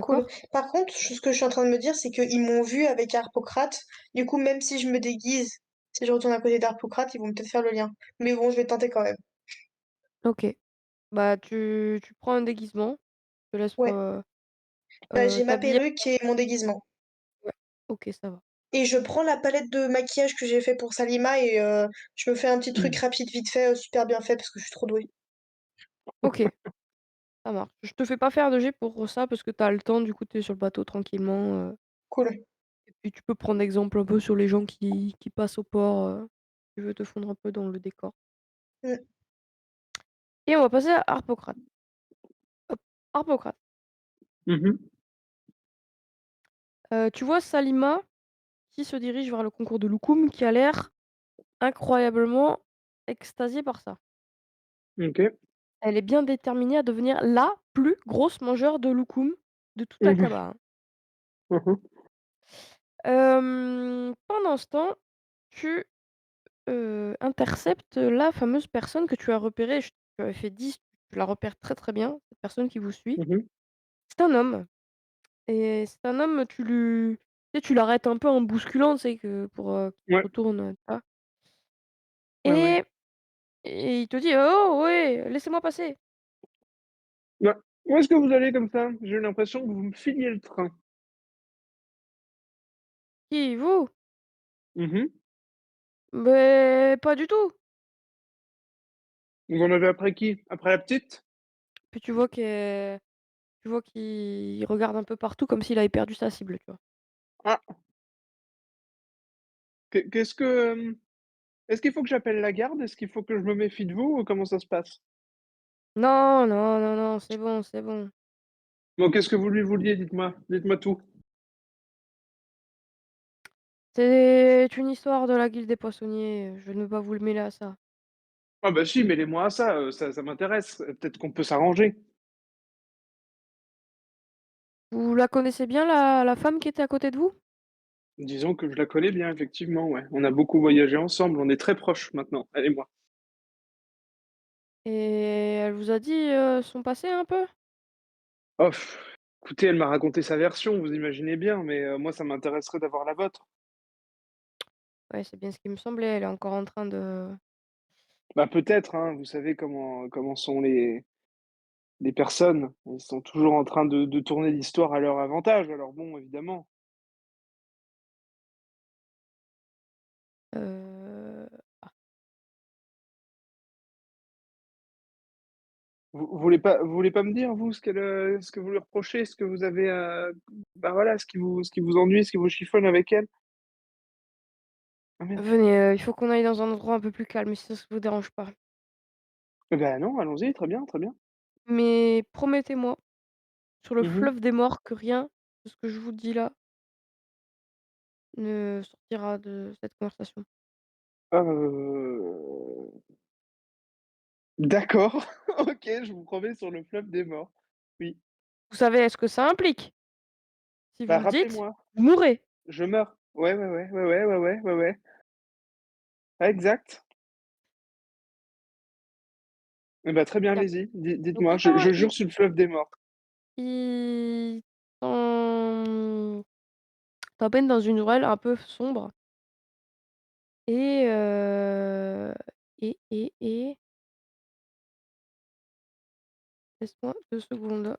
Cool. d'accord? Par contre, ce que je suis en train de me dire, c'est qu'ils m'ont vu avec Harpocrate. Du coup, même si je me déguise, si je retourne à côté d'Harpocrate, ils vont peut-être faire le lien. Mais bon, je vais tenter quand même. OK. Bah, tu prends un déguisement, je te laisse Ouais. Bah, j'ai ma t'habiller. perruque et mon déguisement. Ouais, OK, ça va. Et je prends la palette de maquillage que j'ai fait pour Salima et je me fais un petit truc rapide vite fait, super bien fait parce que je suis trop douée. OK, ça marche. Je te fais pas faire de jet pour ça parce que tu as le temps, du coup, tu es sur le bateau tranquillement, Cool. et puis tu peux prendre exemple un peu sur les gens qui passent au port, si tu veux te fondre un peu dans le décor. Mmh. Et on va passer à Harpocrate. Hop, Harpocrate. Mmh. Tu vois Salima qui se dirige vers le concours de Loukoum qui a l'air incroyablement extasiée par ça. OK. Elle est bien déterminée à devenir la plus grosse mangeur de loukoum de tout Mmh. Aqaba, hein. Mmh. Pendant ce temps, tu, interceptes la fameuse personne que tu as repérée. Tu avais fait 10, tu la repères très, très bien, cette personne qui vous suit. Mmh. C'est un homme et c'est un homme, tu sais, tu l'arrêtes un peu en bousculant, tu sais, que pour, qu'il se Ouais, retourne, tu vois? ouais, ouais. Et et il te dit: «Oh ouais, laissez-moi passer». Bah, où est-ce que vous allez comme ça? J'ai eu l'impression que vous me filiez le train. «Qui? Vous?» Mmh. «Beh, pas du tout». Vous en avez après qui? Après la petite? Puis tu vois qu'il regarde un peu partout comme s'il avait perdu sa cible, tu vois? Ah, qu'est-ce que, est-ce qu'il faut que j'appelle la garde? Est-ce qu'il faut que je me méfie de vous ou comment ça se passe? Non, non, non, non, c'est bon, c'est bon. Bon, qu'est-ce que vous lui vouliez? Dites-moi, dites-moi tout. C'est une histoire de la guilde des poissonniers, je ne veux pas vous le mêler à ça. Ah bah si, mêlez-moi à ça, ça m'intéresse. Peut-être qu'on peut s'arranger. Vous la connaissez bien la femme qui était à côté de vous? Disons que je la connais bien, effectivement, ouais. On a beaucoup voyagé ensemble, on est très proches maintenant, elle et moi. Et elle vous a dit, son passé un peu? Oh, écoutez, elle m'a raconté sa version, vous imaginez bien, mais moi, ça m'intéresserait d'avoir la vôtre. Ouais, c'est bien ce qui me semblait, elle est encore en train de Bah, peut-être, hein, vous savez comment sont les personnes. Ils sont toujours en train de tourner l'histoire à leur avantage, alors bon, évidemment. heu, Vous voulez pas me dire, vous, ce que vous lui reprochez, ce que vous avez, bah, voilà, ce qui vous ennuie, ce qui vous chiffonne avec elle? Ah merde. venez, il faut qu'on aille dans un endroit un peu plus calme si ça vous dérange pas. Eh bah, non, allons-y, très bien, très bien. Mais promettez-moi, sur le Mmh. fleuve des morts, que rien de ce que je vous dis là ne sortira de cette conversation. D'accord, OK, je vous promets sur le fleuve des morts. Oui. Vous savez ce que ça implique? Si vous Bah, le dites, rappelez-moi, vous mourrez. je meurs. Ouais, ouais, ouais, ouais, ouais, ouais, ouais, ouais, ouais. Ouais, exact. Eh bah, très bien, D'accord. allez-y, Donc dites-moi, je jure sur le fleuve des morts. il t'en t'emmène dans une ruelle un peu sombre et et laisse-moi 2 secondes.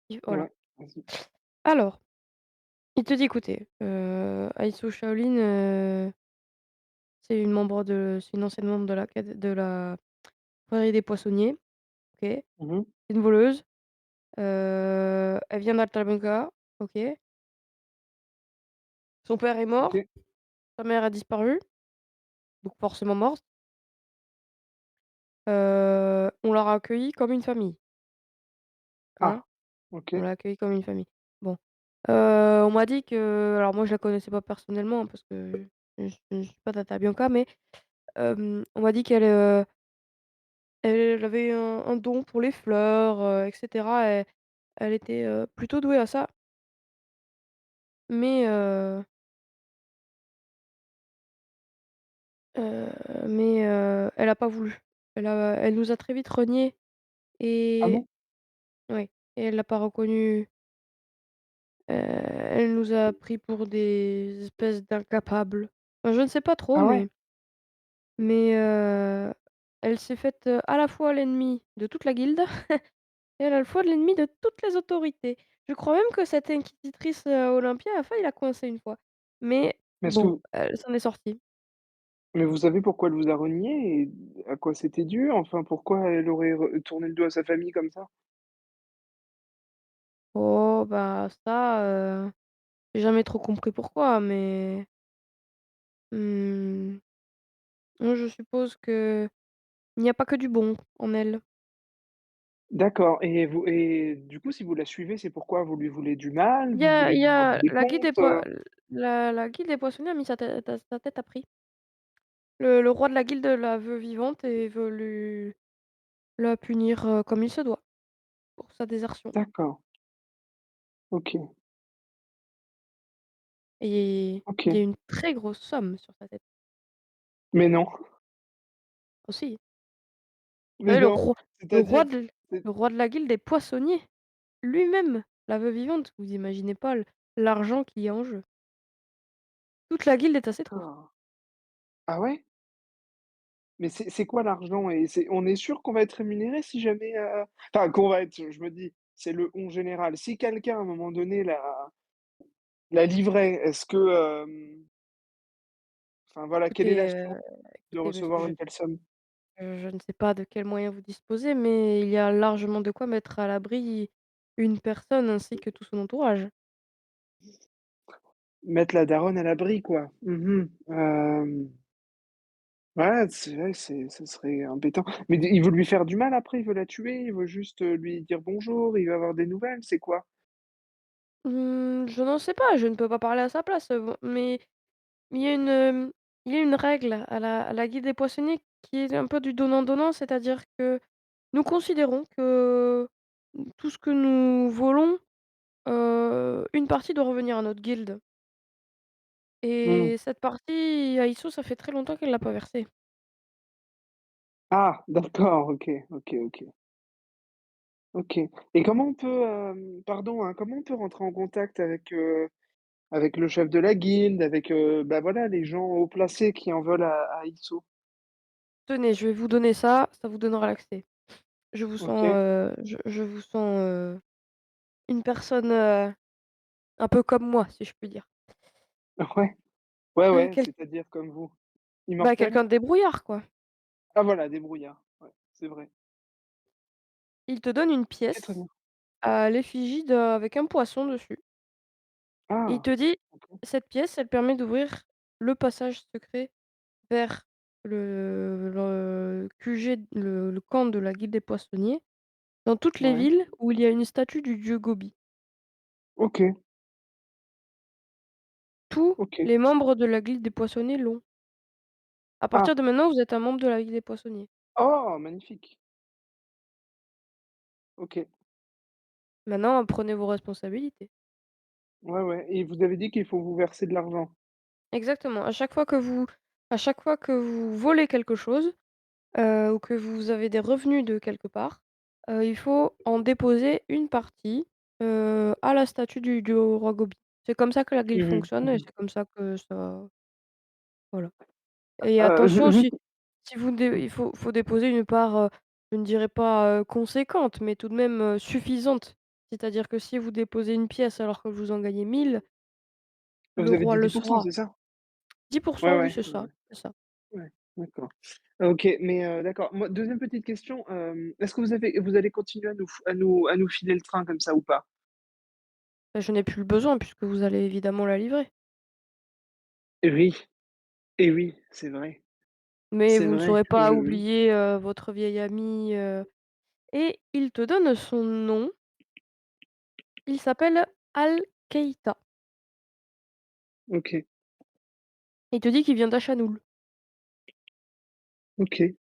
Il voilà. Ouais, vas-y. Alors, il te dit: «Écoutez, Aïssatou Shaolin, c'est une ancienne membre de la confrérie des poissonniers, OK? C'est Mmh. une voleuse, elle vient d'Alta. OK? Son père est mort, OK. sa mère a disparu, donc forcément morte. On l'a accueilli comme une famille, hein. Ah, OK. On l'a accueilli comme une famille. Bon, on m'a dit que alors moi je la connaissais pas personnellement parce que je suis pas Tata Bianca, mais on m'a dit elle avait un don pour les fleurs, et cetera. Elle était, plutôt douée à ça, mais elle a pas voulu. Elle nous a très vite reniés Ah et bon? ouais, et elle l'a pas reconnu. Elle nous a pris pour des espèces d'incapables. Enfin, je ne sais pas trop, Ah ouais? mais elle s'est faite, à la fois l'ennemie de toute la guilde et à la fois l'ennemie de toutes les autorités. Je crois même que cette inquisitrice, Olympia a failli la coincer une fois. Mais Mais est-ce que bon, vous elle s'en est sortie. mais vous savez pourquoi elle vous a renié et à quoi c'était dû? Enfin, pourquoi elle aurait tourné le dos à sa famille comme ça? Oh bah ça, j'ai jamais trop compris pourquoi, mais mmh, moi je suppose qu'il n'y a pas que du bon en elle. D'accord et du coup, si vous la suivez, c'est pourquoi? Vous lui voulez du mal? Il y Vous a voulez il y lui demander a des la guilde des comptes, poi la guilde des poissonniers a mis sa tête à prix. Le roi de la guilde la veut vivante et veut la punir, comme il se doit, pour sa désertion. D'accord, OK, Et il y a OK. une très grosse somme sur sa tête Mais non, aussi. Vous mais savez non, c'est-à-dire? C'est le roi de la guilde des poissonniers, lui-même la veut vivante. Vous imaginez pas l'argent qu'il y a en jeu. Toute la guilde est à ses trousses. d'accord. Ah ouais? Mais c'est quoi l'argent et c'est on est sûr qu'on va être rémunéré si jamais, enfin qu'on va être, je me dis, c'est le «on» général. Si quelqu'un à un moment donné la livrait, est-ce que, enfin voilà, quelle est Écoutez, la chance de monsieur, recevoir une telle somme? je ne sais pas de quels moyens vous disposez, mais il y a largement de quoi mettre à l'abri une personne ainsi que tout son entourage. Mettre la daronne à l'abri quoi. Mmh mh. Ouais, c'est vrai que ce serait embêtant. Mais d il veut lui faire du mal après? Il veut la tuer? Il veut juste, lui dire bonjour? Il veut avoir des nouvelles? C'est quoi? Je n'en sais pas, je ne peux pas parler à sa place, bon, mais il y a il y a une règle à la guilde des poissonniers qui est un peu du donnant-donnant, c'est-à-dire que nous considérons que tout ce que nous volons, une partie doit revenir à notre guilde Mmh. et cette partie, Aïsso, ça fait très longtemps qu'elle l'a pas versée. Ah d'accord, OK, OK, OK. OK et comment on peut, pardon, hein, comment on peut rentrer en contact avec le chef de la guilde, avec, bah, voilà, les gens haut placés qui en veulent à Ixo? Tenez, je vais vous donner ça, ça vous donnera l'accès. OK. Je vous sens, une personne, un peu comme moi, si je puis dire. Ouais, ouais, ouais, Quel c'est-à-dire comme vous? Bah, Immortel? quelqu'un de débrouillard, quoi. Ah voilà, débrouillard, ouais, c'est vrai. Il te donne une OK, très pièce bien. à l'effigie avec un poisson dessus. Et il Ah! te dit: OK, «Cette pièce, elle permet d'ouvrir le passage secret vers le QG, le camp de la guilde des poissonniers, dans toutes les ouais, villes où il y a une statue du dieu Gobi. OK, Tous OK. les membres de la guilde des poissonniers l'ont. À partir Ah! de maintenant, vous êtes un membre de la guilde des poissonniers. Oh, magnifique! OK. Maintenant, prenez vos responsabilités». Ouais, ouais et vous avez dit qu'il faut vous verser de l'argent? Exactement. À chaque fois que vous volez quelque chose, ou que vous avez des revenus de quelque part, il faut en déposer une partie, à la statue du roi Gobi. C'est comme ça que la guilde Mmh mh. fonctionne et Mmh. c'est comme ça que ça voilà. Et attention, Juste si vous dé il faut déposer une part, je ne dirais pas, conséquente, mais tout de même, suffisante. C'est-à-dire que si vous déposez une pièce alors que vous en gagnez 1000, le vous avez roi dit le 10 saura. c'est ça? Dix pour Ouais, cent, oui, ouais, ouais, ouais. c'est ça. Ouais, d'accord. OK, mais d'accord. Moi, deuxième petite question, est-ce que vous allez continuer à nous filer le train comme ça ou pas? Bah, je n'ai plus le besoin puisque vous allez évidemment la livrer. Oui, et oui, c'est vrai. mais C'est vous ne vrai, saurez pas oublier, votre vieil ami, et il te donne son nom. Il s'appelle Al-Keïta. OK, Il te dit qu'il vient d'Achanoul OK, et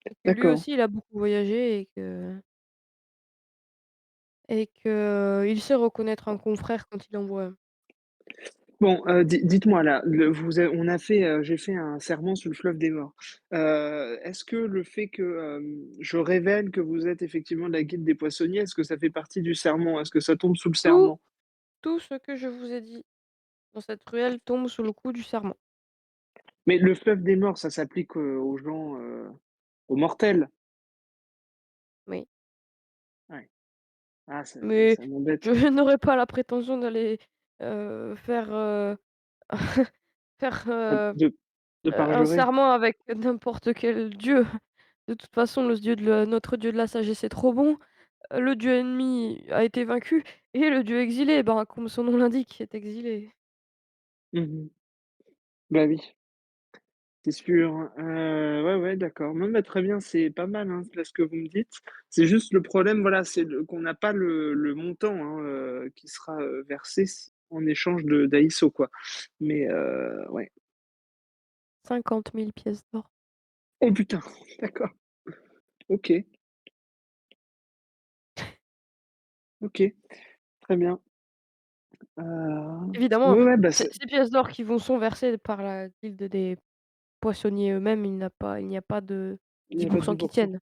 que lui d'accord. aussi il a beaucoup voyagé et que il sait reconnaître un confrère quand il en voit un. Bon, dites-moi là, on a fait, j'ai fait un serment sur le fleuve des morts. Est-ce que le fait que, je révèle que vous êtes effectivement de la guilde des poissonniers, est-ce que ça fait partie du serment? Est-ce que ça tombe sous le Tout serment? tout ce que je vous ai dit dans cette ruelle tombe sous le coup du serment. Mais le fleuve des morts, ça s'applique, aux gens, aux mortels? Oui, Ouais. Ah ça mais ça m'embête. je n'aurais pas la prétention d'aller, faire, faire, De un parjurer? serment avec n'importe quel dieu. De toute façon, le dieu de la notre dieu de la sagesse est trop bon. Le dieu ennemi a été vaincu et le dieu exilé, ben, comme son nom l'indique, est exilé. Mmh. Bah oui. C'est sûr, ouais, ouais, d'accord. Non, mais très bien, c'est pas mal, hein, là, ce que vous me dites. C'est juste le problème, voilà, c'est qu'on n'a pas le montant, hein, qui sera, versé en échange de d'AISO, quoi. Mais, ouais. 50 000 pièces d'or. Oh putain! D'accord. OK, OK, très bien. Évidemment, Ouais, ouais, bah, ces pièces d'or qui vous sont versées par la guilde des poissonniers eux-mêmes, il n'y a pas de il n'y dix a pas pour de cent 10. qui tiennent.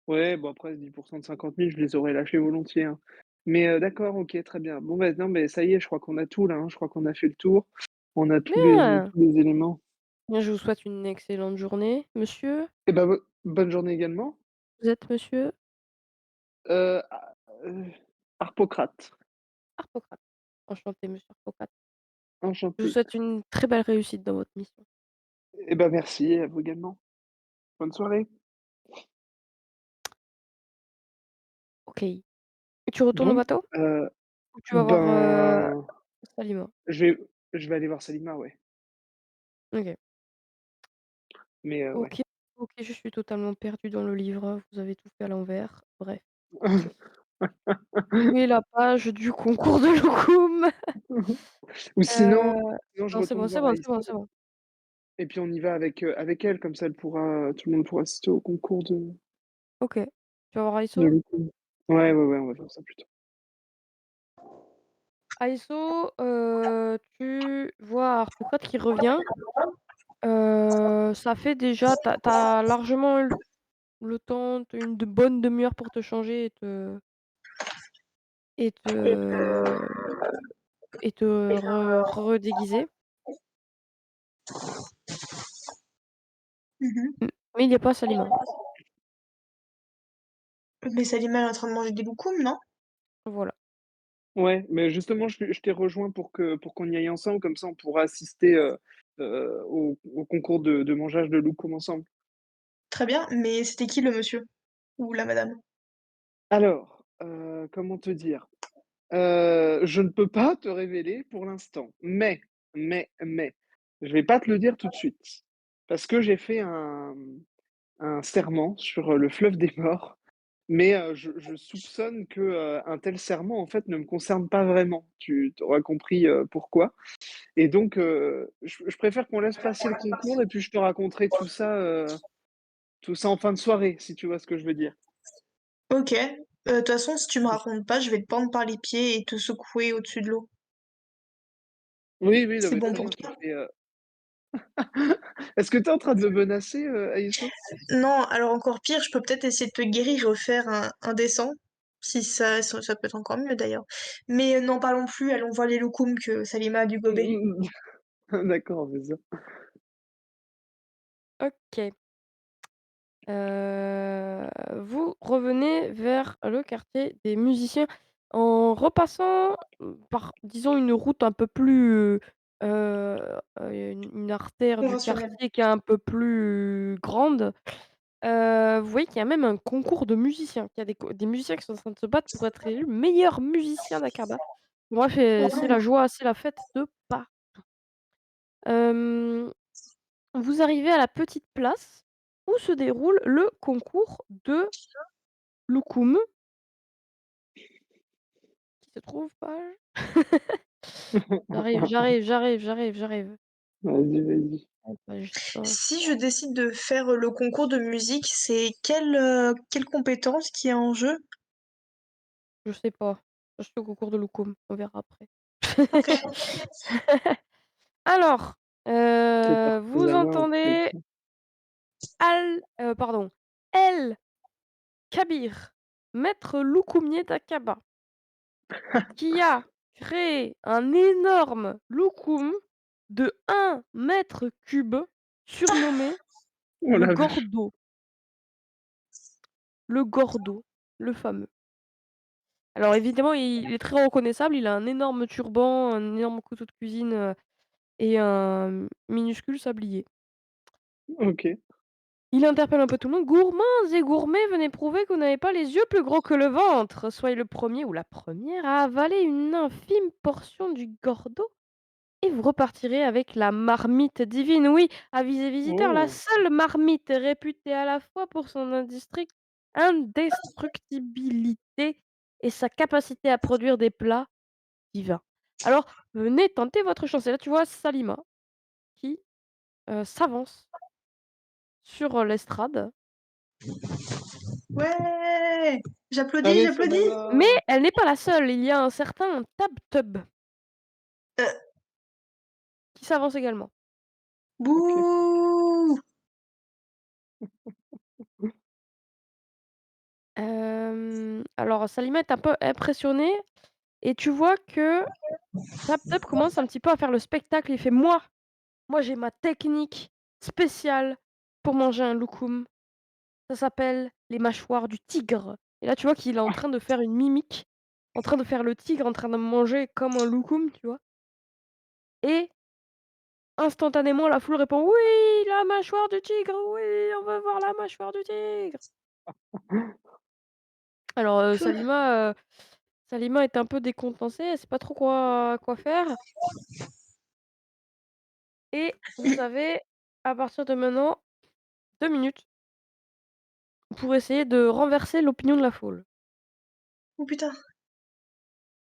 Ouais, bon, après 10 de 50 000, je les aurais lâchés volontiers, hein. Mais, d'accord, OK, très bien. Bon, bah, non, mais ça y est, je crois qu'on a tout là, hein. Je crois qu'on a fait le tour. On a Bien! tous les éléments. Bien, je vous souhaite une excellente journée, monsieur. Et bah, bonne journée également. Vous êtes monsieur A Harpocrate. Harpocrate. Enchanté, monsieur Harpocrate. Je vous Enchanté. souhaite une très belle réussite dans votre mission. Et bah, merci, à vous également. Bonne soirée. OK. Et tu retournes au Bon, bateau? heu, Ou tu vas voir, ben, Salima? je vais je vais aller voir Salima, ouais. OK. Mais, ouais. OK, OK, je suis totalement perdue dans le livre, vous avez tout fait à l'envers. Bref. Où est la page du concours de Loukoum? Ou Heu, sinon je non, c'est retourne bon, c'est voir bon, c'est bon, Aïssatou c'est bon. et puis on y va avec elle, comme ça elle pourra tout le monde pourra assister au concours OK. Tu vas voir de Aïsso? Loukoum. Ouais, ouais, ouais, on va faire ça plus tard. Aïsso, tu vois Harpocrate qui revient. Ça fait déjà tu as largement eu le temps, tu une de bonne demi-heure pour te changer et te et te redéguiser. Mhm. Mais il y a pas Salima. Mais Salima elle est en train de manger des loukoums, non? Voilà. Ouais, mais justement, je t'ai rejoint pour qu'on y aille ensemble, comme ça on pourra assister, au concours de mangeage de loukoum ensemble. Très bien, mais c'était qui le monsieur? Ou la madame? Alors, comment te dire? Je ne peux pas te révéler pour l'instant, mais, je vais pas te le dire tout de suite. Parce que j'ai fait un serment sur, le fleuve des morts, mais, je soupçonne que, un tel serment, en fait, ne me concerne pas vraiment. Tu auras compris, pourquoi et donc, je préfère qu'on laisse passer le concours et puis je te raconterai tout ça en fin de soirée, si tu vois ce que je veux dire. OK. De toute façon, si tu me racontes pas, je vais te prendre par les pieds et te secouer au-dessus de l'eau. Oui, oui, non, C'est mais bon très pour bien, tu toi? fais, Est-ce que tu es en train de me menacer, Aïsso? Non, alors encore pire, je peux peut-être essayer de te guérir et refaire un dessin. Si ça peut être encore mieux d'ailleurs. Mais n'en parlons plus, allons voir les loukoums que Salima a dû gober. D'accord, c'est ça. OK. Vous revenez vers le quartier des musiciens en repassant, par, disons, une route un peu plus, une artère du Conventionnel. quartier qui est un peu plus grande. Vous voyez qu'il y a même un concours de musiciens, qu'il y a des musiciens qui sont en train de se battre pour être élus meilleurs musiciens d'Aqaba. Bref, c'est la joie, c'est la fête de pas. Hem vous arrivez à la petite place où se déroule le concours de Loukoum, qui se trouve page j'arrive. Vas-y, vas-y. Page 5. Si je décide de faire le concours de musique, c'est quelle compétence qui est en jeu? Je sais pas. Je suis au concours de Loukoum, on verra après. Ok. Alors, Tes vous artisanat en entendez fait. El Kabir, maître loukoumien d'Aqaba, qui a créé un énorme loukoum de 1 mètre cube, surnommé On le l'a vu. Gordo. Le Gordo, le fameux. Alors évidemment, il est très reconnaissable, il a un énorme turban, un énorme couteau de cuisine, et un minuscule sablier. Ok. Il interpelle un peu tout le monde: «Gourmands et gourmets, venez prouver que vous n'avez pas les yeux plus gros que le ventre. Soyez le premier ou la première à avaler une infime portion du Gordo et vous repartirez avec la marmite divine. Oui, avisez visiteurs, la Oh. seule marmite réputée à la fois pour son indestructibilité et sa capacité à produire des plats divins. Alors, venez tenter votre chance». Et là, tu vois Salima qui, s'avance sur l'estrade. Ouais! J'applaudis, Allez, j'applaudis! Mais Salama! elle n'est pas la seule, il y a un certain Tab-Tub Euh, qui s'avance également. Ok. Bouh! Alors Salima est un peu impressionnée et tu vois que Tab-Tub commence un petit peu à faire le spectacle. Il fait: Moi j'ai ma technique spéciale pour manger un loukoum. Ça s'appelle les mâchoires du tigre». Et là, tu vois qu'il est en train de faire une mimique, en train de faire le tigre, en train de manger comme un loukoum, tu vois? Et instantanément, la foule répond: «Oui, la mâchoire du tigre, oui, on veut voir la mâchoire du tigre!» Alors, Salima est un peu décontenancée, elle sait pas trop quoi faire et vous avez, à partir de maintenant, 2 minutes pour essayer de renverser l'opinion de la foule. Oh putain.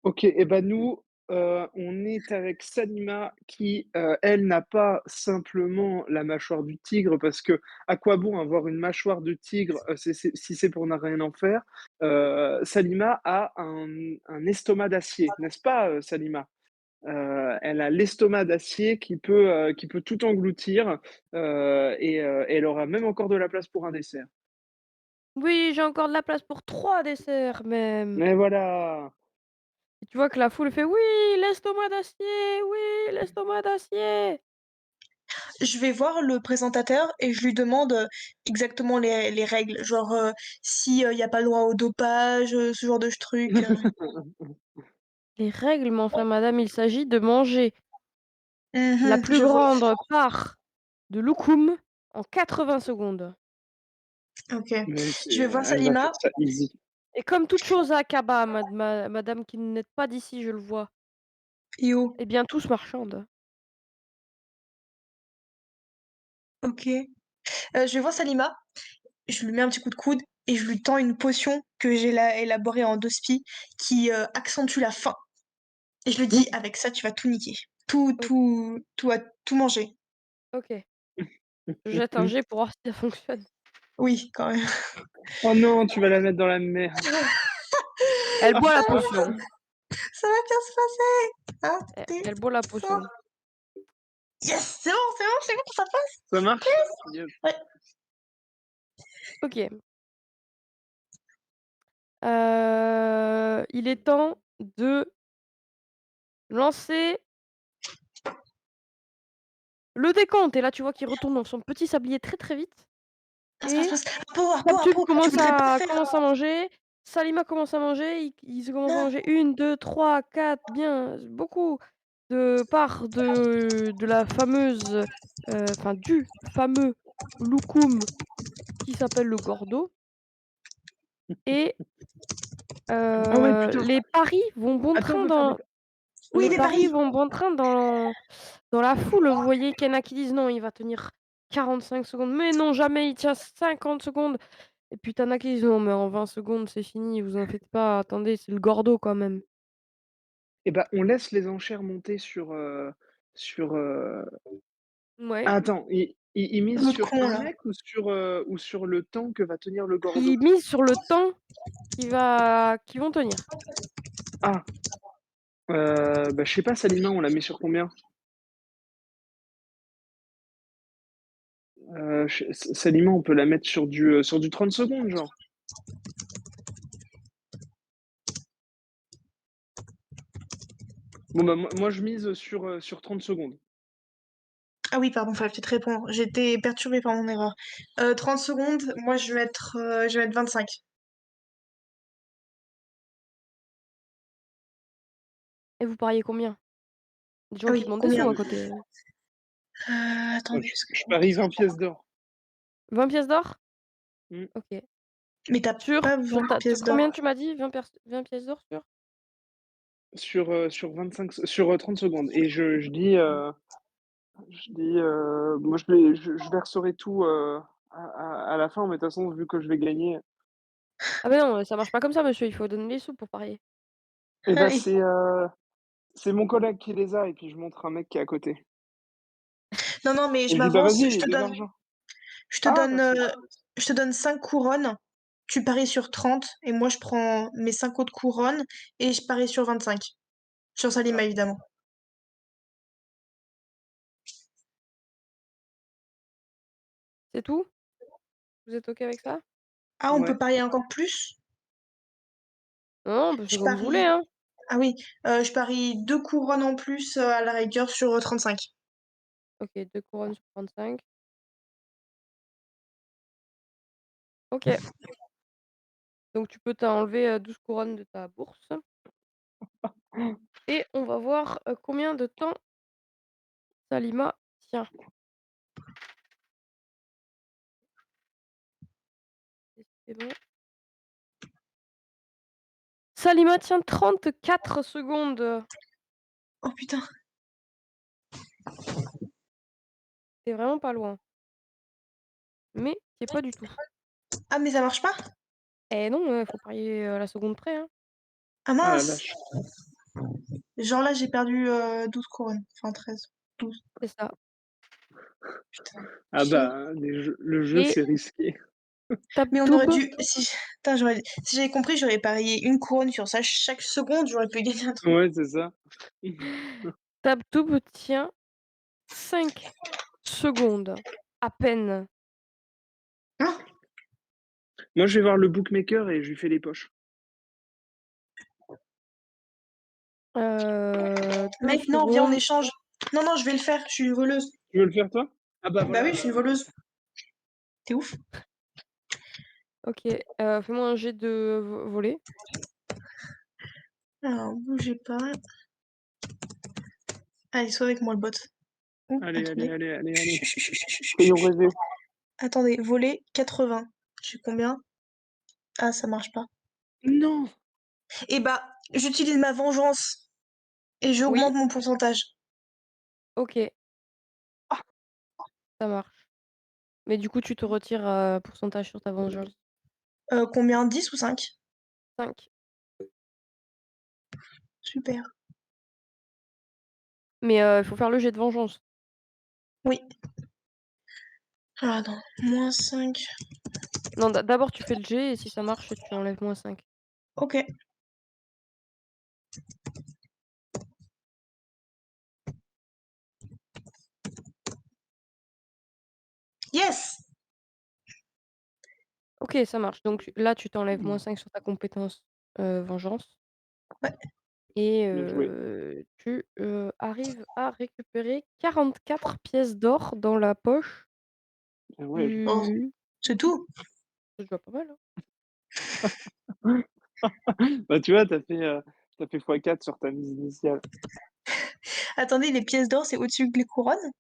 OK et ben nous, on est avec Salima qui, elle n'a pas simplement la mâchoire du tigre parce que à quoi bon avoir une mâchoire de tigre, si c'est pour ne rien en faire? Salima a un estomac d'acier, n'est-ce pas, Salima? Elle a l'estomac d'acier qui peut tout engloutir, et elle aura même encore de la place pour un dessert. «Oui, j'ai encore de la place pour 3 desserts même!» Mais voilà! Et tu vois que la foule fait: «Oui, l'estomac d'acier! Oui, l'estomac d'acier!» Je vais voir le présentateur et je lui demande, exactement les règles, genre, si, il y a pas le droit au dopage, ce genre de truc. Les règles, mais enfin madame, il s'agit de manger la plus Je vois. grande part de loukoum en 80 secondes. OK. Mais Je vais voir elle va faire Salima. ça easy. Et comme toute chose à Akaba, madame qui n'êtes pas d'ici, je le vois, Yo, eh bien tous marchandes. OK. Je vais voir Salima, je lui mets un petit coup de coude et je lui tends une potion que j'ai élaborée en 2 spies qui, accentue la faim et je lui dis: «Avec ça, tu vas tout niquer. Tout O tout tout à tout manger». OK. Je jette un jet pour voir si ça fonctionne. Oui, quand même. Oh non, tu vas la mettre dans la merde. Elle boit la potion. Ça va bien se passer! Elle boit la Intéressant. potion. Yes! C'est bon, ça passe! Ça marche? Yes. Ouais. OK. Il est temps de lancer le décompte et là, tu vois qu'il retourne dans son petit sablier très, très vite Passe, et passe. À Tab-Tub peau, je voudrais pas faire, commence à manger, Salima commence à manger, ils se commencent à manger 1, 2, 3, 4, bien, beaucoup de parts de la fameuse, enfin du fameux loukoum qui s'appelle le Gordo et Ah ouais, putain. les paris vont bon Attends, on train peut faire des dans pa oui, les les ouais. paris paris! vont bon train dans la foule. Vous voyez qu'il y en a qui disent: «Non, il va tenir 45 secondes. Mais non, jamais il tient 50 secondes. Et puis tu en as qui disent: «Non, mais en 20 secondes, c'est fini, vous en faites pas, attendez, c'est le Gordo quand même». Et bah, on laisse les enchères monter sur, Ouais. ah attends, ils misent L'autre sur con un là. mec ou sur le temps que va tenir le Gordo? Ils misent sur le temps qu'ils vont tenir. Ah, bah, je sais pas Salima, on la met sur combien? Je Salima, on peut la mettre sur du 30 secondes, genre? Bon, bah, moi je mise sur 30 secondes. Ah oui, pardon, fallait peut-être répondre. J'étais perturbée par mon erreur. 30 secondes, moi je vais mettre 25. Et vous pariez combien? Des Ah gens qui oui, demandent des combien? sous à côté. Bah, Attendez, parce que je parie 20 pièces d'or. 20 pièces d'or? Mmh. OK. Mais t'as Sur pas sur 20 ta pièces d'or. combien tu m'as dit? 20 pièces d'or sur? Sur 30 secondes et moi je verserai tout, à la fin, mais de toute façon, vu que je vais gagner Ah mais non, ça marche pas comme ça monsieur, il faut donner les sous pour parier. et bah, Allez. c'est mon collègue qui les a et puis je montre un mec qui est à côté Non, non, mais et je je dis: «Bah, m'avance, vas-y, de l'argent». je te Ah, donne, merci. je te donne 5 couronnes. Tu paries sur 30 et moi je prends mes 5 autres couronnes et je parie sur 25. Sur Salima, évidemment. C'est tout? Vous êtes OK avec ça? Ah, on peut Ouais. parier encore plus? Non, bah, c'est Je comme vous voulez, parie. hein. Ah oui, je parie 2 couronnes en plus à la rigueur sur 35. OK, 2 couronnes sur 35. OK. Donc tu peux t'enlever, 12 couronnes de ta bourse et on va voir, combien de temps Salima tient. Décidément. Salima tient 34 secondes. Oh putain. Tu vraiment pas loin. Mais tu pas du tout. Ah, mais ça marche pas? Eh non, faut parier, à la seconde près, hein. Ah Ah la mince! vache. Genre là, j'ai perdu 12 couronnes. Enfin 13, 12. C'est ça. Putain. Ah Chier. bah, le jeu, Et c'est risqué. Mais on aurait Tabtoub, dû. Putain, si j'avais compris, j'aurais parié une couronne sur ça chaque seconde, j'aurais pu gagner un truc. Ouais, c'est ça. Tabtoub tient 5 secondes, à peine. Hein? Moi, je vais voir le bookmaker et je lui fais les poches. 2 Mec, non, viens, on secondes. échange. Non, non, je vais le faire, je suis une voleuse. Tu veux le faire toi? Ah bah, Bah voilà, oui, je suis une bah voleuse. T'es ouf? OK, fais-moi un jet de volley. Alors, bougez pas. Allez, sois avec moi, le bot. Oh, allez, allez, attendez. allez, allez, allez. Chut, chut, chut, chut, chut, chut, Fais-nous chut. rêver. Attendez, voler 80. J'ai combien? Ah, ça marche pas. Non! Eh bah, j'utilise ma vengeance et Oui, j'augmente mon pourcentage. OK, ça marche. Mais du coup, tu te retires, pourcentage sur ta vengeance. Combien? 10 ou 5? 5. Super. Mais il faut faire le jet de vengeance. Oui. Alors, attends. Moins 5. Non, d'abord tu fais le jet et si ça marche, tu enlèves -5. Ok. Yes! OK, ça marche. Donc là, tu t'enlèves -5 sur ta compétence, vengeance Ouais. et Bien joué. tu, arrives à récupérer 44 pièces d'or dans la poche Ah ouais, Oh, du c'est tout. c'est déjà pas mal, hein? bah, tu vois, tu fait x4 sur ta mise initiale. Attendez, les pièces d'or, c'est au-dessus que les couronnes?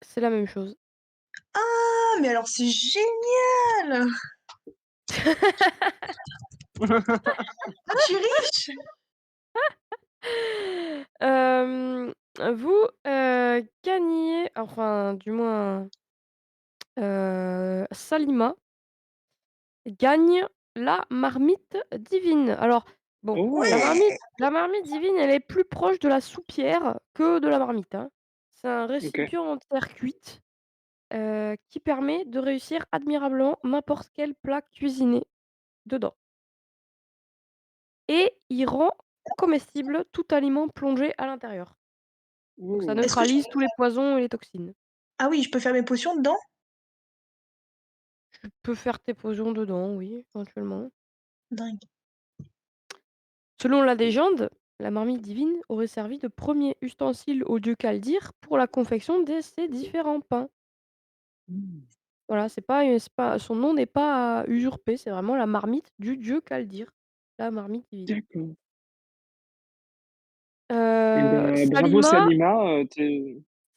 C'est la même chose. Ah, mais alors c'est génial! Je suis riche! Vous, gagnez enfin, du moins Salima gagne la marmite divine. Alors bon, la Oh, marmite la marmite divine, elle est plus proche de la soupière que de la marmite, hein. C'est un ok. récipient en terre cuite, qui permet de réussir admirablement n'importe quel plat cuisiné dedans et il rend comestible tout aliment plongé à l'intérieur. Donc ça Ouh. Est-ce que je... neutralise tous les poisons et les toxines. Ah oui, je peux faire mes potions dedans? Tu peux faire tes potions dedans, oui, éventuellement. Dingue. Selon la légende, la marmite divine aurait servi de premier ustensile au dieu Kaldir pour la confection de ses différents pains. Hmm, Voilà, c'est pas son nom n'est pas usurpé, c'est vraiment la marmite du dieu Kaldir, la marmite divine. d'accord. Eh ben, bravo Salima Salima,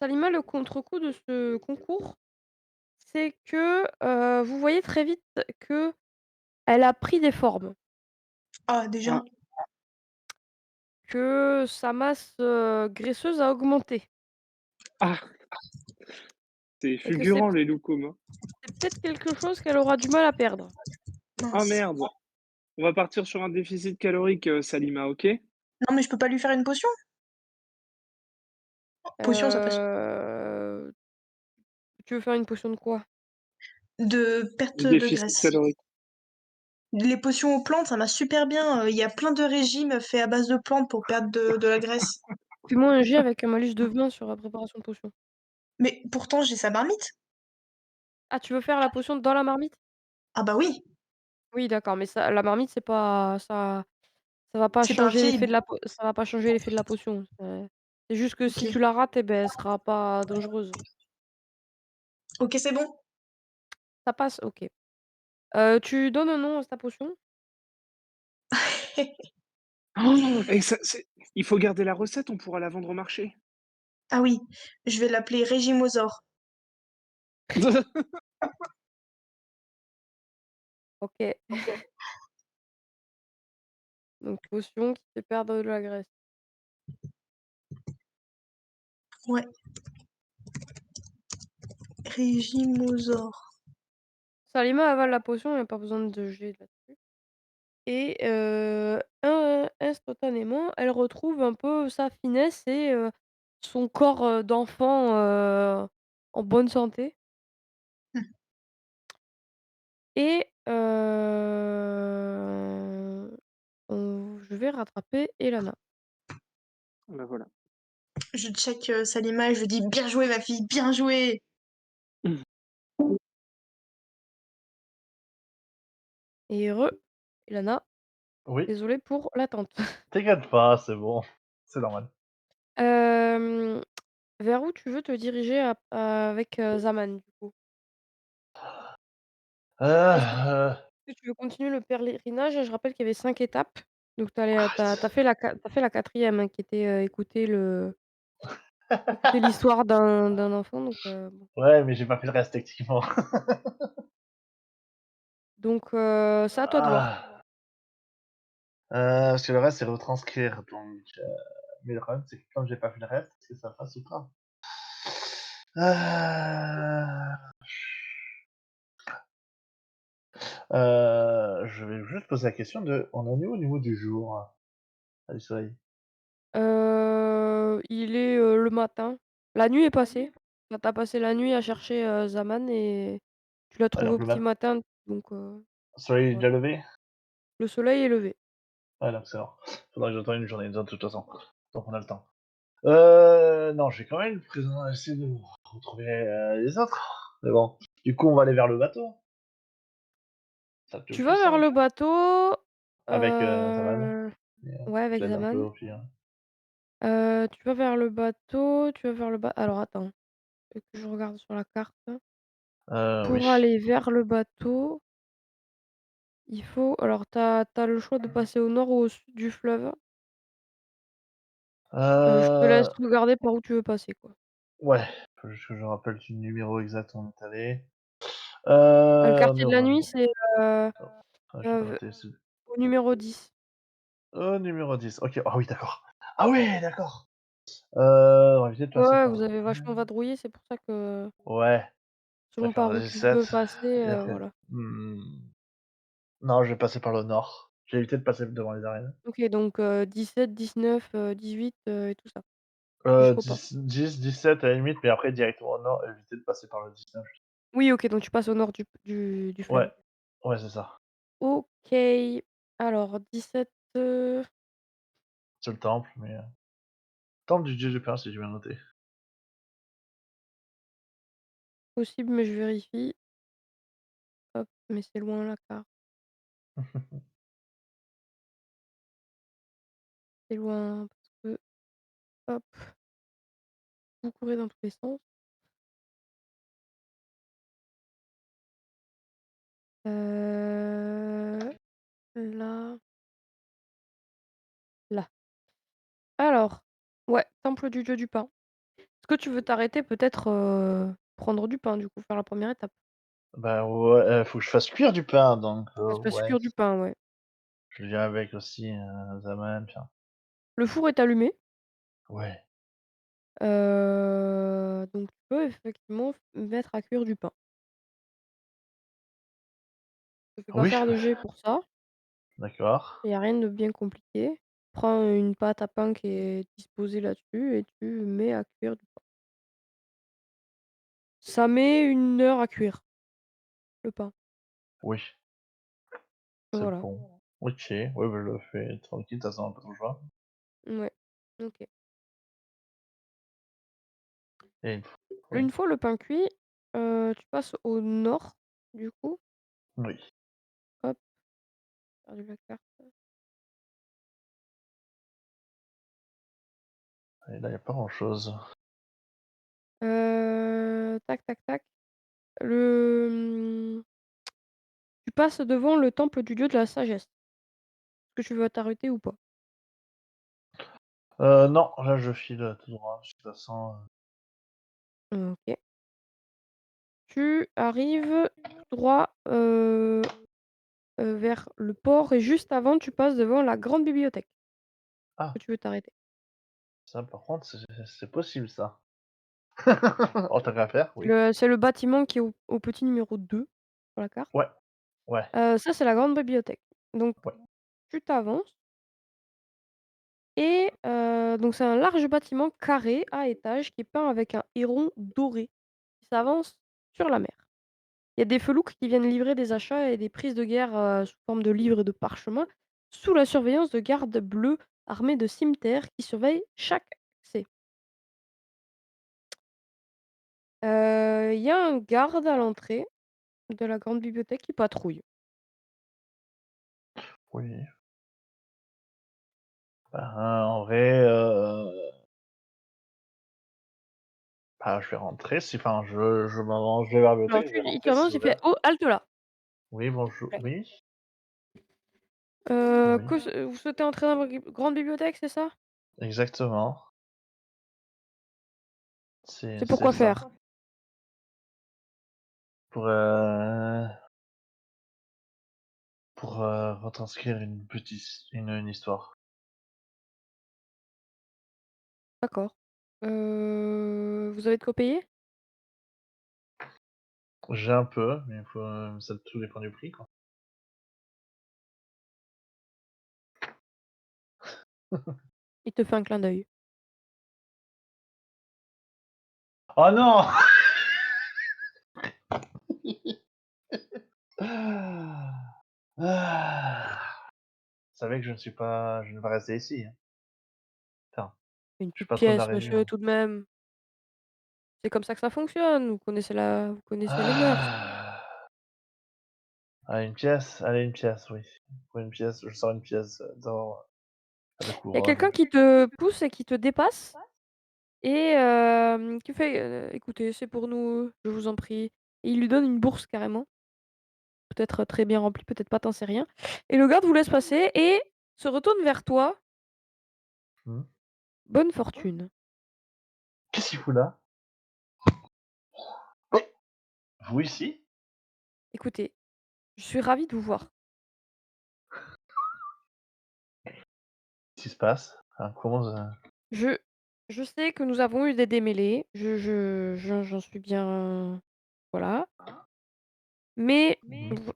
Salima, le contre-coup de ce concours, c'est que, vous voyez très vite qu'elle a pris des formes, Ah, déjà. ah, que sa masse, graisseuse a augmenté ah, c'est et que c'est fulgurant les loukoums, hein. c'est peut-être quelque chose qu'elle aura du mal à perdre. Ah Mince. merde, on va partir sur un déficit calorique, Salima, OK? Non, mais je peux pas lui faire une potion? Potion, ça passe. Heu, Tu veux faire une potion de quoi? De Du perte de déficit graisse. calorique. Les potions aux plantes, ça marche super bien. Il y a plein de régimes faits à base de plantes pour perdre de la graisse. Fais-moi un jet avec un malus de 20 sur la préparation de potion. Mais pourtant, j'ai sa marmite. Ah, tu veux faire la potion dans la marmite? Ah bah oui, Oui, d'accord, mais ça la marmite, c'est pas ça va pas c'est pas changer l'effet infaillible. de la po ça va pas changer l'effet de la potion. C'est juste que Ok. si tu la rates, et beh, elle sera pas dangereuse. Ok, c'est bon. Ça passe? OK. Tu donnes un nom à ta potion? Oh! Et ça c'est il faut garder la recette, on pourra la vendre au marché. Ah oui, je vais l'appeler Régimosaure. OK. Donc potion qui fait perdre de la graisse. Ouais, Régimosaure. Salima avale la potion, il y a pas besoin de jet là-dessus et instantanément, elle retrouve un peu sa finesse et son corps, d'enfant, en bonne santé Mmh. et je vais rattraper Elana Bah, voilà. Je check Salima et je lui dis bien joué ma fille, bien joué. et Elana, Oui, désolée pour l'attente. t'inquiète pas, c'est bon, c'est normal. Hem, Vers où tu veux te diriger avec, Zaman, du coup? Est-ce que Heu, tu veux continuer le pèlerinage? Je rappelle qu'il y avait 5 étapes. Donc tu as fait la fait la 4e, hein, qui était, écouter l'histoire d'un enfant donc bon. ouais, mais j'ai pas fait le reste techniquement. Donc c'est à toi de voir. Ah, parce que le reste, c'est retranscrire donc mais le problème, c'est que comme j'ai pas fait le reste, est-ce que ça passe ou pas? Heu, je vais juste poser la question de on en est où au niveau du jour? Ah, du soleil? Il est, le matin. La nuit est passée. Enfin, tu as passé la nuit à chercher, Zaman et tu l'as trouvé Alors au le petit matin donc soleil est voilà. déjà levé? Le soleil est levé. Ouais, donc c'est bon. Faudra que j'attende une journée de toute façon, tant qu'on a le temps. Non, je vais quand même essayer de retrouver, les autres. Mais bon, du coup, on va aller vers le bateau. Ça va être le Tu plus vas vers simple. le bateau, Avec, Zaman heu et ouais, je avec l'aide un peu Zaman. au pire. Tu vas vers le bateau, tu vas vers le ba alors attends, que je regarde sur la carte. Oui. Pour aller vers le bateau, il faut alors tu as le choix de passer au nord ou au sud du fleuve. Je te laisse Heu, regarder par où tu veux passer, quoi. ouais, faut juste que je me rappelle du numéro exact où on est allé. Le On quartier est de la revenu. nuit, c'est, heu Oh, ah, j'ai pas heu, noté ce au numéro 10. numéro 10. OK. Ah oui, d'accord. Ah ouais, d'accord! On va éviter de passer Ouais, par vous là. avez vachement vadrouillé, c'est pour ça que Ouais. selon D'accord, par le où tu veux 17 passer, et après voilà. non, je vais passer par le nord. J'ai évité de passer devant les arènes. OK, donc 17, 19, 18, et tout ça, jusqu'au port. 17 à la limite, mais après directement au nord, éviter de passer par le 19. Oui, OK, donc tu passes au nord du Ouais, fleuve. ouais, c'est ça. OK, alors 17, C'est le temple, mais temple du dieu du pain, si j'ai bien noté. possible, mais je vérifie. Hop, mais c'est loin la carte, c'est loin parce que hop, vous courez dans tous les sens. Heu, là, là. Alors, ouais, temple du dieu du pain. Est-ce que tu veux t'arrêter peut-être, prendre du pain du coup, faire la première étape? Bah, ouais, faut que je fasse cuire du pain, donc Faut que tu fasses ouais. cuire du pain, ouais. Je viens avec aussi, zaman, tiens. Le four est allumé, Ouais, donc tu peux effectivement mettre à cuire du pain. Ne fais pas oui, faire de jet pour ça, d'accord. il y a rien de bien compliqué. Prends une pâte à pain qui est disposée là-dessus et tu mets à cuire du pain. Ça met 1 heure à cuire, le pain. Oui, c'est Voilà. bon. OK, ouais, bah, je le fais tranquille, de toute façon, on a pas trop le choix. Ouais, OK. Et une fois oui, Une fois le pain cuit, tu passes au nord, du coup. oui, Hop, j'ai perdu la carte. et là, il y a pas grand-chose. Tac, tac, tac. Le, tu passes devant le temple du dieu de la sagesse. Est-ce que tu veux t'arrêter ou pas? Non, là, je file, tout droit, de toute façon, OK. Tu arrives tout droit, vers le port et juste avant, tu passes devant la grande bibliothèque. ah, Est-ce que tu veux t'arrêter? ça, par contre, c'est possible, ça. En tant qu'à faire, oui. C'est le bâtiment qui est au petit numéro 2 sur la carte. Ouais, ouais, Ça, c'est la grande bibliothèque. Donc ouais. tu t'avances et donc c'est un large bâtiment carré à étages qui est peint avec un héron doré qui s'avance sur la mer. Il y a des felouks qui viennent livrer des achats et des prises de guerre, sous forme de livres et de parchemins, sous la surveillance de gardes bleus armés de cimetères qui surveillent chaque accès. Il y a un garde à l'entrée de la grande bibliothèque qui patrouille. Oui. Ben, en vrai, bah, je vais rentrer si enfin, je m'avance, je vais vers la Alors bibliothèque, je tu vais il rentrer commence, s'ils il fait: ouverts. «Oh, halte là!» Oui, bonjour, oui, oui, Vous souhaitez entrer dans la grande bibliothèque, c'est ça? exactement. C'est C'est pourquoi ça. faire? Pour, retranscrire une histoire. D'accord. Vous avez de quoi payer? J'ai un peu, mais il faut, ça tout dépend du prix, quoi. Il te fait un clin d'œil. Oh non! Ah! Vous savez que je ne vais pas rester ici, hein. Putain, Une je suis petite patron de la pièce, monsieur, région. tout de même. C'est comme ça que ça fonctionne, vous connaissez les mœurs. Ah! Allez, une pièce? Allez, une pièce, oui. Pour une pièce, je sors une pièce, d'or, de Il y a quelqu'un couronne. qui te pousse et qui te dépasse et qui fait: «Écoutez, c'est pour nous, je vous en prie» et il lui donne une bourse carrément, peut-être très bien remplie, peut-être pas, tu sais rien et le garde vous laisse passer et se retourne vers toi. Mmh. Bonne fortune. Qu'est-ce qu'il fout là? Oh! Vous ici? Écoutez, je suis ravie de vous voir. Qu'est-ce qui se passe? Enfin, comment ça Je je sais que nous avons eu des démêlés, j'en suis bien voilà. Mais Mhm.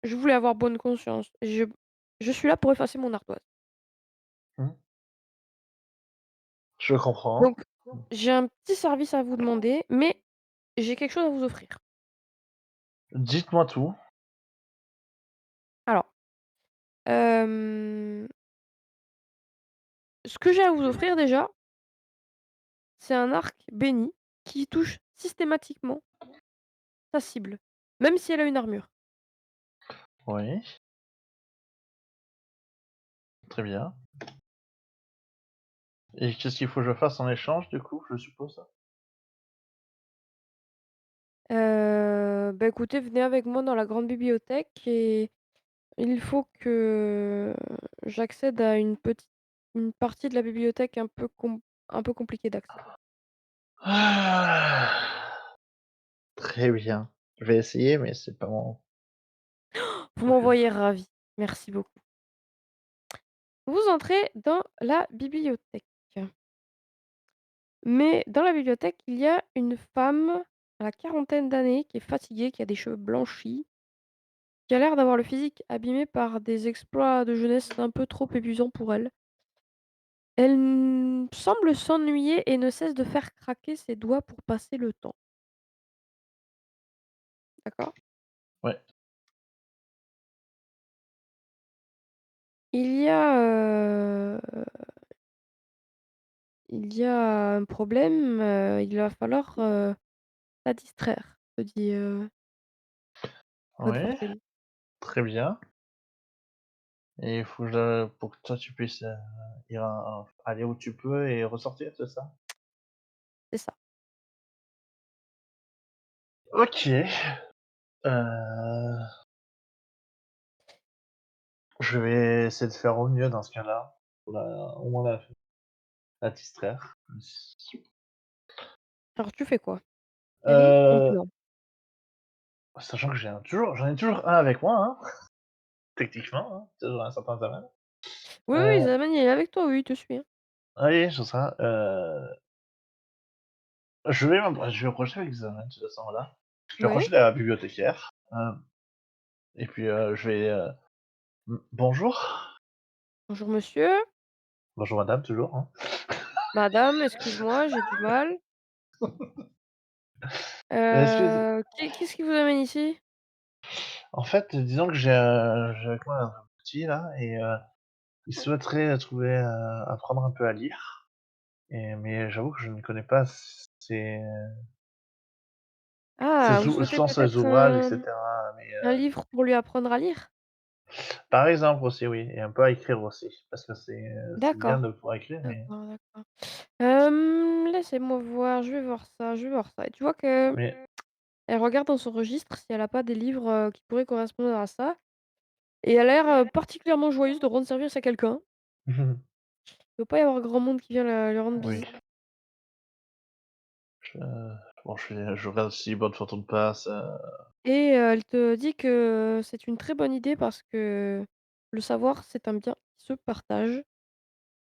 je voulais avoir bonne conscience. Je suis là pour effacer mon ardoise. Mhm. Je comprends. Donc j'ai un petit service à vous demander, mais j'ai quelque chose à vous offrir. Dites-moi tout. Alors, ce que j'ai à vous offrir déjà, c'est un arc béni qui touche systématiquement sa cible, même si elle a une armure. Oui, très bien. Et qu'est-ce qu'il faut que je fasse en échange, du coup, je suppose? Bah, écoutez, venez avec moi dans la grande bibliothèque et il faut que j'accède à une partie de la bibliothèque un peu compliquée d'accès. Ah, très bien. Je vais essayer, mais c'est pas mon Vous focus. m'envoyez ravi. Merci beaucoup. Vous entrez dans la bibliothèque. Mais dans la bibliothèque, il y a une femme à la quarantaine d'années qui est fatiguée, qui a des cheveux blanchis, qui a l'air d'avoir le physique abîmé par des exploits de jeunesse un peu trop épuisants pour elle. Semble s'ennuyer et ne cesse de faire craquer ses doigts pour passer le temps. D'accord? Ouais, Il y a, il y a un problème, il va falloir, la distraire, te dit, votre ouais, fortune. très bien. Et il faut que je pour que toi tu puisses, aller où tu peux et ressortir, c'est ça? C'est ça. OK, heu, je vais essayer de faire au mieux dans ce cas-là, pour au moins la distraire. Alors tu fais quoi? Elle est en Heu, plan. Sachant que j'en ai toujours un avec moi, hein, techniquement, hein, toujours un certain domaine. Oui, oui, Heu, Zaman, il est avec toi, oui, il te suit, hein. oui, c'est ça, je vais approcher avec Xamen de toute façon là. Je vais Ouais. approcher de la bibliothécaire, et puis, je vais, «Bonjour». «Bonjour monsieur, «Bonjour madame» toujours, hein. madame, excuse-moi, j'ai du mal. Excuse Qu'est-ce qui vous amène ici?» En fait, disons que j'ai avec moi un petit là et il souhaiterait trouver, apprendre un peu à lire mais j'avoue que je ne connais pas «Ah, vous je souhaitez lance les peut-être ouvrages et cetera mais un livre pour lui apprendre à lire?» par exemple aussi oui et un peu à écrire aussi parce que c'est bien «D'accord, de pouvoir écrire mais d'accord, d'accord. Laissez-moi voir, je vais voir ça, je vais voir ça» et tu vois qu'elle mais regarde dans son registre si elle a pas des livres, qui pourraient correspondre à ça et elle a l'air, particulièrement joyeuse de rendre service à quelqu'un. Il doit pas y avoir grand monde qui vient la lui rendre oui, visite je bon je regarde si bonne fortune passe, et elle te dit que c'est une très bonne idée parce que le savoir, c'est un bien qui se partage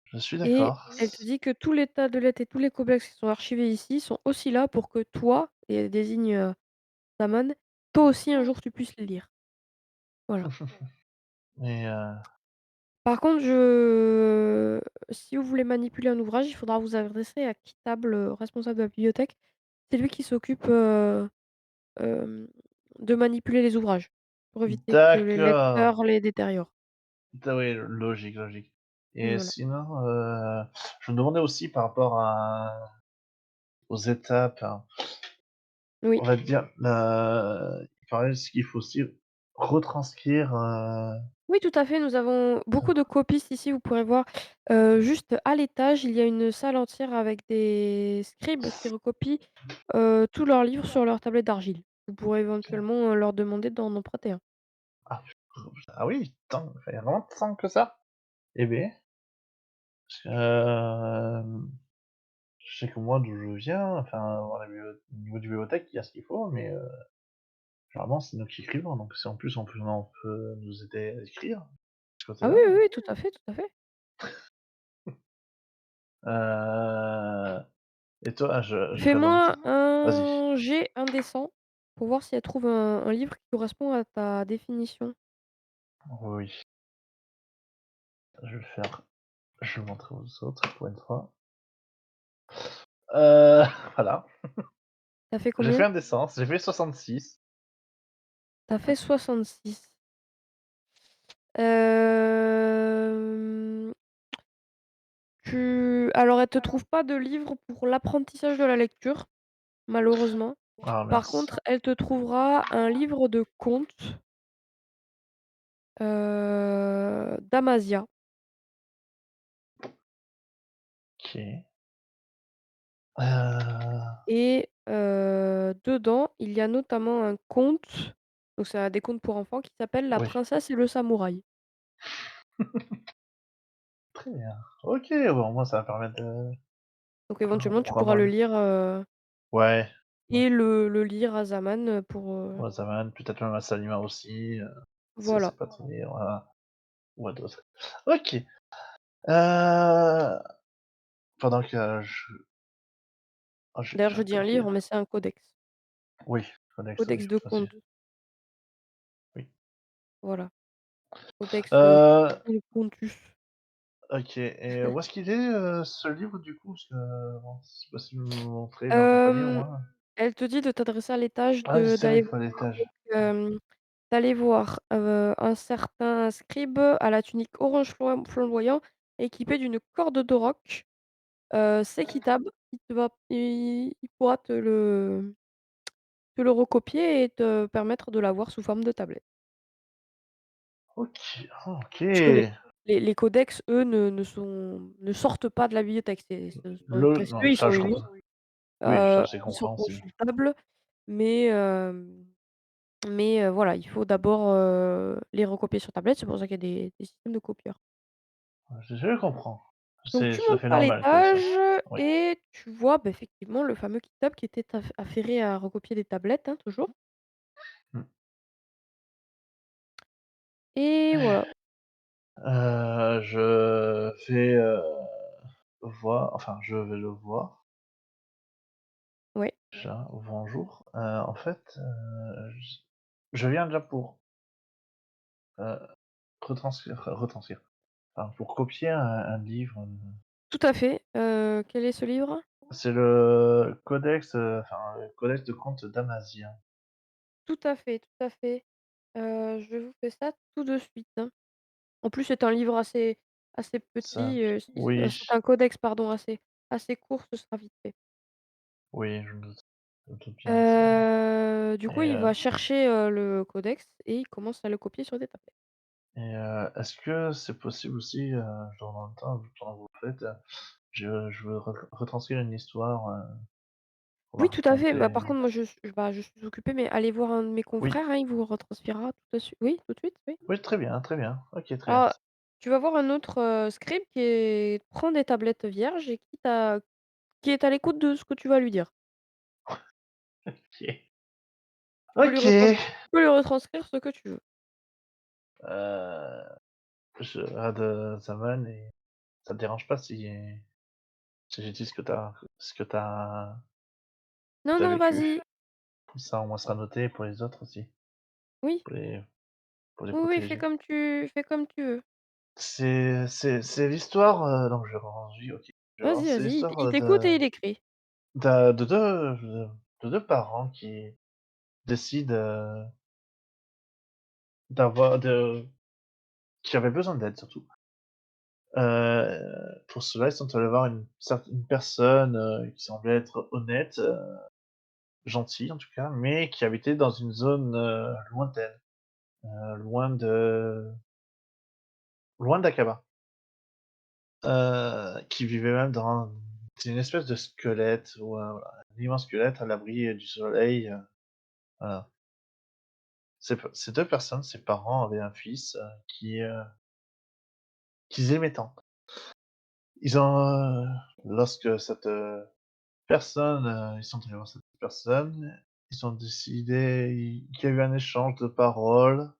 je suis et d'accord. elle te dit que tous les tas de lettres et tous les codex qui sont archivés ici sont aussi là pour que toi et elle désigne, Daman, toi aussi un jour tu puisses les lire. Voilà. Mais Par contre, si vous voulez manipuler un ouvrage, il faudra vous adresser à Kitable, responsable de la bibliothèque. C'est lui qui s'occupe, de manipuler les ouvrages, pour éviter que les d'accord. lecteurs les détériorent. Oui, logique, logique. Et Voilà. sinon, je me demandais aussi par rapport aux étapes, hein, Oui. on va dire, il paraît ce qu'il faut aussi retranscrire, Oui, tout à fait, nous avons beaucoup de copistes ici, vous pourrez voir. Juste à l'étage, il y a une salle entière avec des scribes qui recopient, tous leurs livres sur leur tablette d'argile. Vous pourrez éventuellement, leur demander d'en emprunter un. ah, ah oui, tant il y a vraiment tant que ça? Eh beh, je sais que moi d'où je viens, enfin, dans la au niveau des bibliothèques, il y a ce qu'il faut, mais généralement c'est nous qui écrivons, donc si en plus on peut nous aider à écrire, de ce Ah oui, côté-là, oui, oui, tout à fait, tout à fait. heu Et toi, je regarde en même Fais-moi temps. Vas-y. un jet indécent pour voir si elle trouve un livre qui correspond à ta définition. Oui, je vais le faire. Je vais le montrer aux autres pour une fois. Voilà. Tu fait J'ai fait combien? un dessin, j'ai fait 66. Tu fait 66. Hem, alors elle te trouve pas de livre pour l'apprentissage de la lecture, malheureusement. Ah Par mince. contre, elle te trouvera un livre de contes, d'Amasia OK. Heu, et dedans, il y a notamment un conte, donc c'est des contes pour enfants qui s'appelle La oui, princesse et le samouraï. très bien. OK, bon moi ça va permettre de Donc éventuellement, tu pourras comprendre le un lire, ouais, ouais. et le lire à Zaman, pour, Ouais, ça va peut-être même à Salima aussi, si elle voilà. sait pas te lire, voilà, ou à d'autres. OK. Heu, pendant que D'ailleurs, j'ai je un dis un truc livre, mais c'est un codex. oui, Codex, oui, Codex de facile, contes, oui. voilà. Codex, Heu, Pontus. OK et où est-ce qu'il est, ce livre du coup? Parce que bon, si c'est possible de me le montrer, de m'accompagner au Hem, moins. Elle te dit de t'adresser à l'étage, Ah oui, c'est vrai, d'aller il faut à l'étage. d'aller voir, un certain scribe à la tunique orange flamboyant, équipé d'une corde de roc. C'est Kitab, il pourra te le recopier et te permettre de l'avoir sous forme de tablette. OK, ah Puisque les OK. les codex, eux, ne sortent pas de la bibliothèque, ce sont précieux, Non, ils ça sont je uniques, comprends. Oui, ça c'est ils sont compréhensible. consultables, mais voilà, il faut d'abord, les recopier sur tablette, c'est pour ça qu'il y a des systèmes de copieurs. Je comprends. Donc C'est tu tout à montes fait à normal que ça l'étage oui. et tu vois, bah, effectivement, le fameux Kitab qui était affairé à recopier des tablettes, hein, toujours, Mmh. et voilà. Je vais, je vais le voir Ouais, déjà. Bonjour, en fait, je viens déjà pour, heu, retranscrire, enfin pour copier un livre, tout à fait. Quel est ce livre? c'est le codex, le codex de contes d'Amazia. Tout à fait, tout à fait. Je vous fais ça tout de suite, hein. En plus, c'est un livre assez Ça petit, oui, c'est un codex, pardon, assez court, ce sera vite fait. oui, je me doute bien, c'est Du coup, et il va chercher, le codex et il commence à le copier sur des tablettes. est-ce que c'est possible aussi, genre dans le temps, pendant que vous le faites, je veux retranscrire une histoire, pour la Oui, tout à fait. Bah, raconter. par contre, moi, je suis occupée, mais allez voir un de mes Oui, confrères, hein, il vous retransférera tout de suite. Oui, tout de suite, oui. oui, très bien, très bien. OK, très bien. Alors, tu vas voir un autre, scribe prend des tablettes vierges et qui est à l'écoute de ce que tu vas lui dire. OK. Tu peux lui retrans OK! tu peux lui retranscrire ce que tu veux. Heu, je regarde, Zaman et ça te dérange pas si j'utilise ce que Non, tu non, vécu? vas-y. Comme ça, au moins, ça sera noté pour les autres aussi, Oui, pour les pour les oui, oui, protéger. fais comme tu veux. C'est l'histoire, donc je range OK. Je Vas-y, lance c'est vas-y, il l'histoire, t'écoute et il écrit. de 2 de 2 parents qui décident, d'avoir de qui avaient besoin d'aide surtout. Pour cela, ils sont allés voir une personne, qui semblait être honnête, gentille en tout cas, mais qui habitait dans une zone, lointaine, loin d'Aqaba. Qui vivait même dans c'est une espèce de squelette ou, voilà, un immense squelette à l'abri, du soleil, voilà. Ces 2 personnes, ses parents avaient un fils, qu'ils aimaient tant. Ils ont, lorsque cette, personne, ils sont allés voir cette personne, ils ont décidé qu'il y a eu un échange de paroles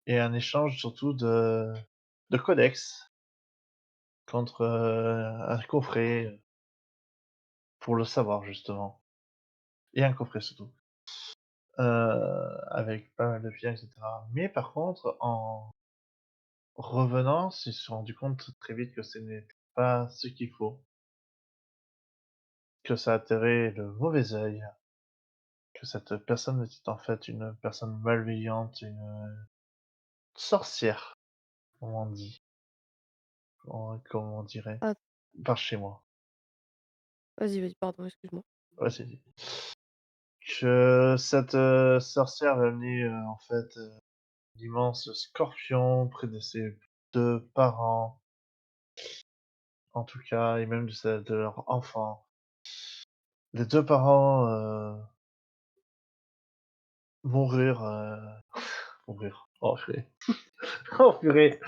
et un échange surtout de codex contre, un coffret, pour le savoir justement. Et un coffret surtout. Avec pas mal de pierres, et cetera. Mais par contre, en revenant, ils se sont rendus compte très vite que ce n'était pas ce qu'il faut, que ça attirait le mauvais œil, que cette personne était en fait une personne malveillante, une sorcière, comme on dit, comme on dirait, Ah, par chez moi. vas-y, pardon, excuse-moi. Ouais, c'est dit. Que cette sorcière avait amené en fait d'immenses scorpions près de ses deux parents, en tout cas, et même de leur enfant. Les deux parents mourir, mourir. Oh purée. Oh purée.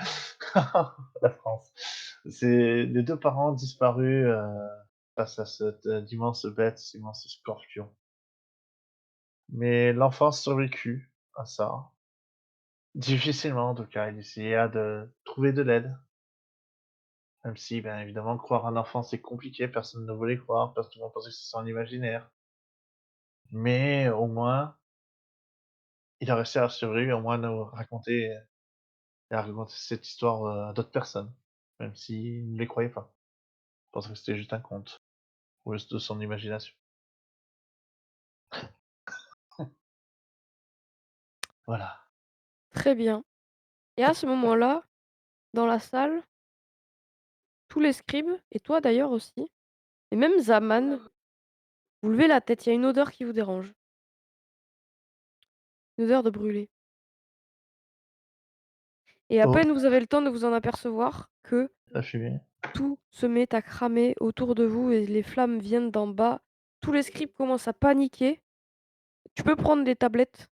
La France. C'est les deux parents disparus face à cette immense bête, cet immense scorpion. Mais l'enfant survécut à ça. Difficilement en tout cas, il essaya de trouver de l'aide. Même si, bien évidemment, croire un enfant c'est compliqué, personne ne voulait croire, parce que tout le monde pensait que c'était son imaginaire. Mais au moins, il a réussi à survivre et au moins à raconter cette histoire à d'autres personnes, même s'il ne les croyait pas. Il pensait que c'était juste un conte, ou juste de son imagination. Voilà. Très bien. Et à ce moment-là, dans la salle, tous les scribes, et toi d'ailleurs aussi, et même Zaman, vous levez la tête, il y a une odeur qui vous dérange. Une odeur de brûlé. Et à Oh, peine vous avez le temps de vous en apercevoir que la fumée. tout se met à cramer autour de vous et les flammes viennent d'en bas. Tous les scribes commencent à paniquer. Tu peux prendre des tablettes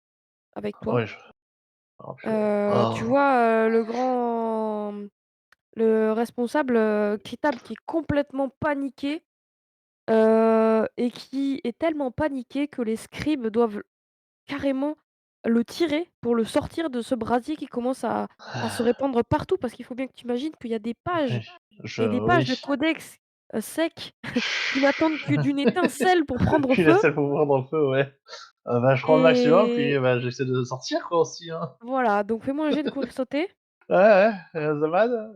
avec toi. Ouais, oh, purée. Tu Oh. vois le responsable Kitab qui est complètement paniqué et qui est tellement paniqué que les scribes doivent carrément le tirer pour le sortir de ce brasier qui commence à se répandre partout parce qu'il faut bien que tu imagines qu'il y a des pages Oui, et des pages de oui. codex secs qui n'attendent que d'une étincelle pour prendre Puis la feu. seule pouvoir dans le feu, ouais. Bah, je prends le maximum, puis Et bah, j'essaie de sortir quoi aussi, hein. voilà, donc fais-moi un jet de courir sauter Ouais, ouais, Zaman.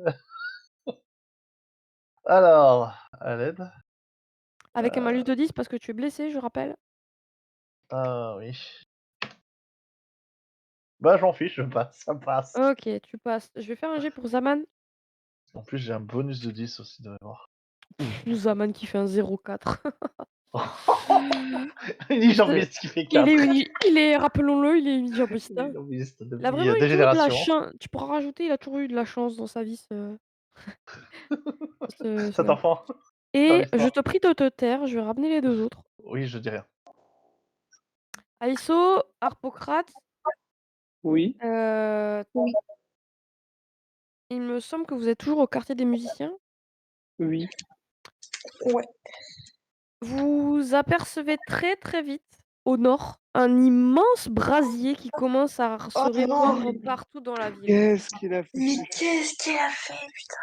Alors, à l'aide. avec un malus de 10 parce que tu es blessé, je rappelle. Ah oui. Bah, j'en fiche, je passe, ça passe. Ok, tu passes. Je vais faire un jet pour Zaman. En plus, j'ai un bonus de 10 aussi de mémoire. Zaman qui fait un 0,4. C'est- Unijambiste qui fait Il 4. est, il est, rappelons-le, il est unijambiste. Hein. Unijambiste Il a depuis vraiment eu des toujours de la générations. chance. Tu pourras rajouter, il a toujours eu de la chance dans sa vie, ce Cet garçon. enfant dans Et je l'histoire. te prie de te taire, je vais ramener les deux autres. Oui, je dis rien. Aiso, Harpocrate, Oui, euh, il me semble que vous êtes toujours au quartier des musiciens. oui. Ouais. Vous apercevez très très vite, au nord, un immense brasier qui commence à se Oh non! répandre partout dans la ville. Qu'est-ce qu'il a Mais foutu? qu'est-ce qu'elle a fait, putain?